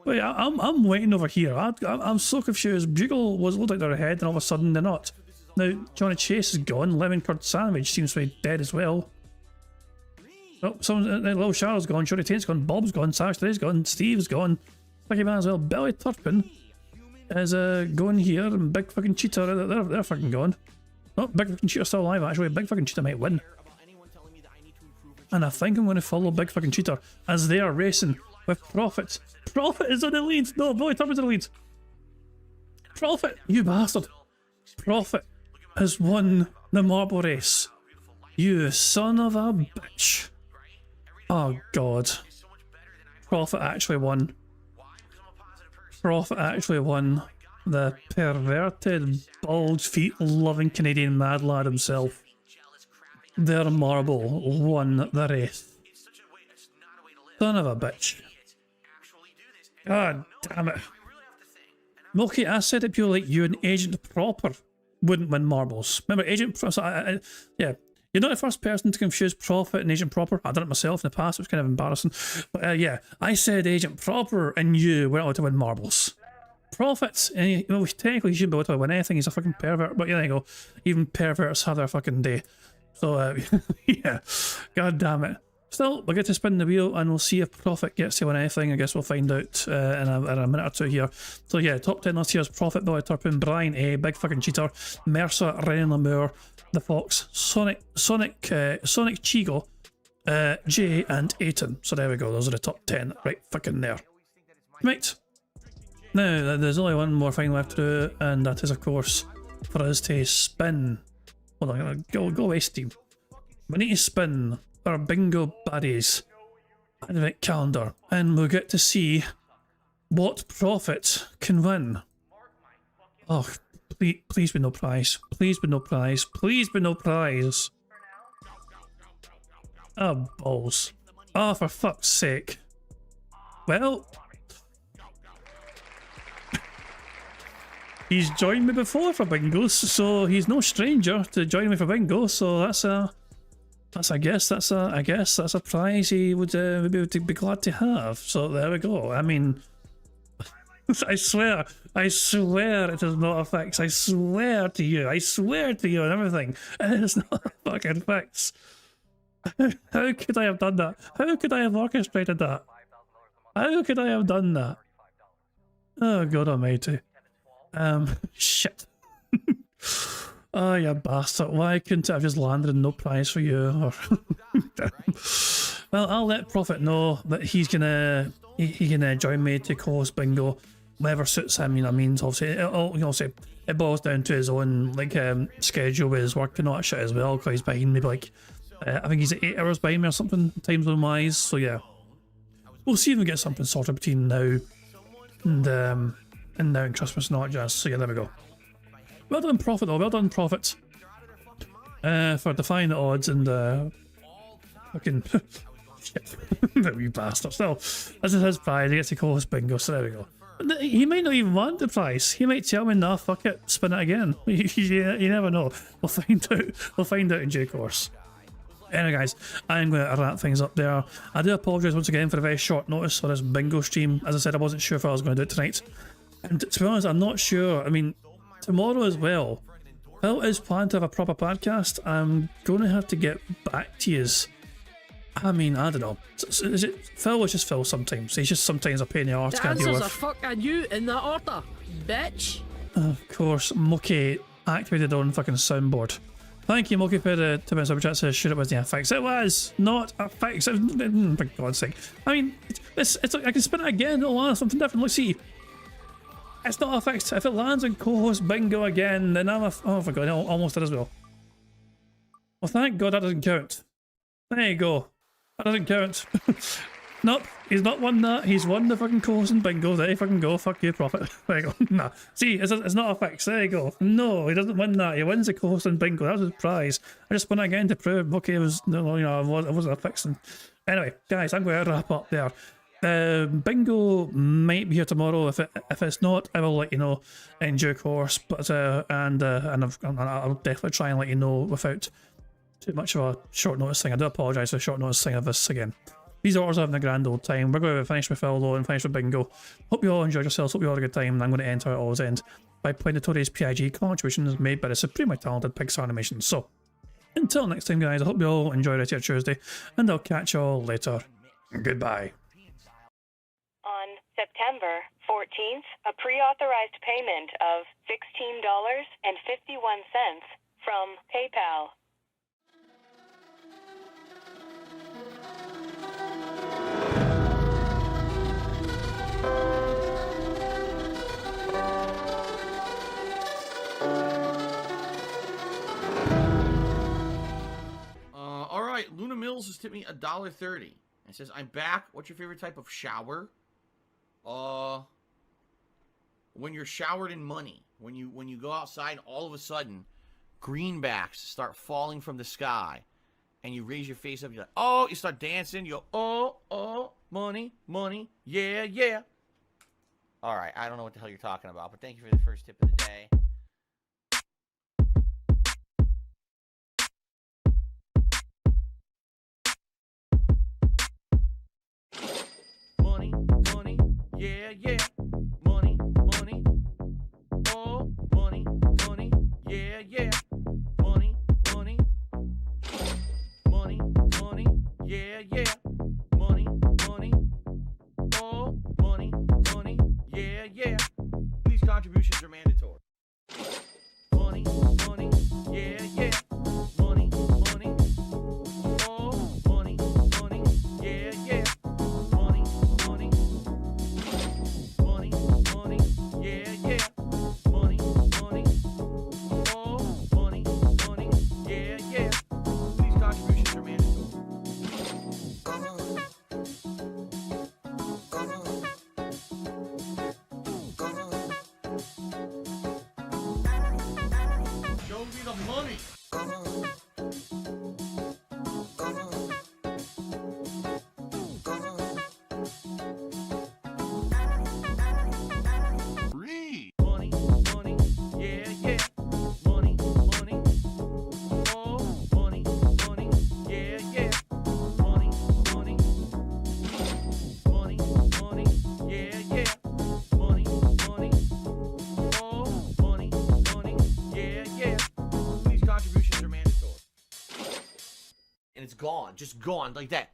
Wait, I'm waiting over here. I'm so confused. Bugle looked like they're ahead, and all of a sudden they're not. Now Johnny Chase is gone. Lemon Curd Sandwich seems to be dead as well. Oh, Little Charlotte's gone. Shorty Taint's gone. Bob's gone. Savage Today's gone. Steve's gone. Lucky Man as well. Billy Turpin is going here, and Big fucking Cheetah, they're fucking gone. Oh, Big fucking Cheetah's still alive actually. Big fucking Cheetah might win. And I think I'm going to follow Big fucking Cheetah as they are racing with Prophet. Prophet is in the lead. No, Billy Turpin's in the lead. Prophet, you bastard. Prophet has won the marble race. You son of a bitch. Oh god. Prophet actually won. Prophet actually won. The perverted, bald feet loving Canadian mad lad himself. Their marble won the race. Son of a bitch. God damn it. Milky, I said that people like you and Agent Proper wouldn't win marbles. Remember, yeah. You're not the first person to confuse Prophet and Agent Proper. I've done it myself in the past. It was kind of embarrassing. But yeah, I said Agent Proper and you weren't allowed to win marbles. Prophet, and well, technically he shouldn't be able to win anything. He's a fucking pervert. But yeah, there you go. Even perverts have their fucking day. So yeah, god damn it. Still, we'll get to spin the wheel and we'll see if Prophet gets to win anything. I guess we'll find out in a minute or two here. So yeah, top 10 list here is Prophet, Billy Turpin, Brian A, Big Fucking Cheater, Mercer, Ryan Lamour, The Fox, Sonic Chigo, Jay, and Aiton. So there we go, those are the top 10 right fucking there. Right. Now, there's only one more thing left to do, and that is, of course, for us to spin. Hold on, I'm gonna go away, Steve. We need to spin our bingo baddies advent calendar, and we'll get to see what Prophet can win. Oh, please be no prize. Please be no prize. Please be no prize. Oh, balls. Oh, for fuck's sake. Well, he's joined me before for bingos, so he's no stranger to joining me for bingo, so that's I guess that's a prize he would maybe be glad to have. So there we go. I mean, I swear it is not a fix. I swear to you and everything, it is not a fucking fix. How could I have done that? How could I have orchestrated that? How could I have done that? Oh God Almighty. Shit. Oh, you bastard. Why couldn't I have just landed and no prize for you? Well, I'll let Prophet know that he's gonna join me to co-host bingo. Whatever suits him, you know what I mean? Obviously, it boils down to his own schedule with his work and all that shit as well, because he's behind me I think he's 8 hours behind me or something, time zone wise, so yeah. We'll see if we get something sorted between now and Christmas and all that jazz, so yeah, there we go. Well done, Prophet, though. Well done, Prophet. For defying the odds and fucking shit. That wee bastard. Still, this is his prize. He gets to call his bingo, so there we go. He might not even want the prize. He might tell me, nah, fuck it, spin it again. You never know. We'll find out. We'll find out in due course. Anyway, guys, I'm going to wrap things up there. I do apologise once again for a very short notice for this bingo stream. As I said, I wasn't sure if I was going to do it tonight. And to be honest, I'm not sure. I mean, tomorrow as well, Phil is planned to have a proper podcast. I'm going to have to get back to yous. I mean, I don't know. Is it Phil was just Phil sometimes? He's just sometimes a pain in the arse to deal with. The answers are fucking you in that order, bitch. Of course, Moki activated their own fucking soundboard. Thank you, Moki, for the 2 minutes super chat. Says, sure, it was the fix. It was not a fix. For God's sake. I mean, it's like I can spin it again. It'll land something different. Let's see. It's not a fix. If it lands in co-host bingo again, then I'm oh for God, I almost did as well. Well, thank God that doesn't count. There you go. That doesn't count. Nope, he's not won that. He's won the fucking co-host and bingo. There you fucking go. Fuck you, Prophet. There you go. Nah. See, it's not a fix. There you go. No, he doesn't win that. He wins the co-host and bingo. That was his prize. I just won it again to prove, okay, it was, no, you know, it wasn't a fix. Anyway, guys, I'm going to wrap up there. Bingo might be here tomorrow. If it's not, I will let you know in due course. But I'll definitely try and let you know without too much of a short notice thing. I do apologise for the short notice thing of this again. These orders are having a grand old time. We're going to finish with Phil though and finish with bingo. Hope you all enjoyed yourselves. Hope you all had a good time. And I'm going to enter at all's end by playing the Tories PIG contributions made by the supremely talented Pixar Animation. So until next time, guys, I hope you all enjoy the rest of your Tuesday, and I'll catch you all later. Goodbye. On September 14th, a pre-authorized payment of $16.51 from PayPal. All right, Luna Mills has tipped me $1.30. It says, I'm back. What's your favorite type of shower? When you're showered in money. When you go outside, all of a sudden, greenbacks start falling from the sky. And you raise your face up, you're like, oh, you start dancing, you go, oh, money, money, yeah, yeah. All right, I don't know what the hell you're talking about, but thank you for the first tip of the day. Money, money, yeah, yeah. Money, money, oh, money, money, yeah, yeah. Money, money, money, money, yeah, yeah. Money, money, oh, money, money, yeah, yeah. These contributions are mandatory. Money, money, yeah, yeah. Money, money, oh, money, money, yeah, yeah. Money, money, money, money, yeah, yeah. Money, money, oh, money, money, yeah, yeah. These contributions are mandatory. Show me the money. Free. Money, money, yeah, yeah. Money, money, oh, money, money, yeah, yeah. Money, money, money, money, yeah, yeah. Money, money, oh, money, money, yeah, yeah. These contributions are mandatory. And it's gone, just gone like that.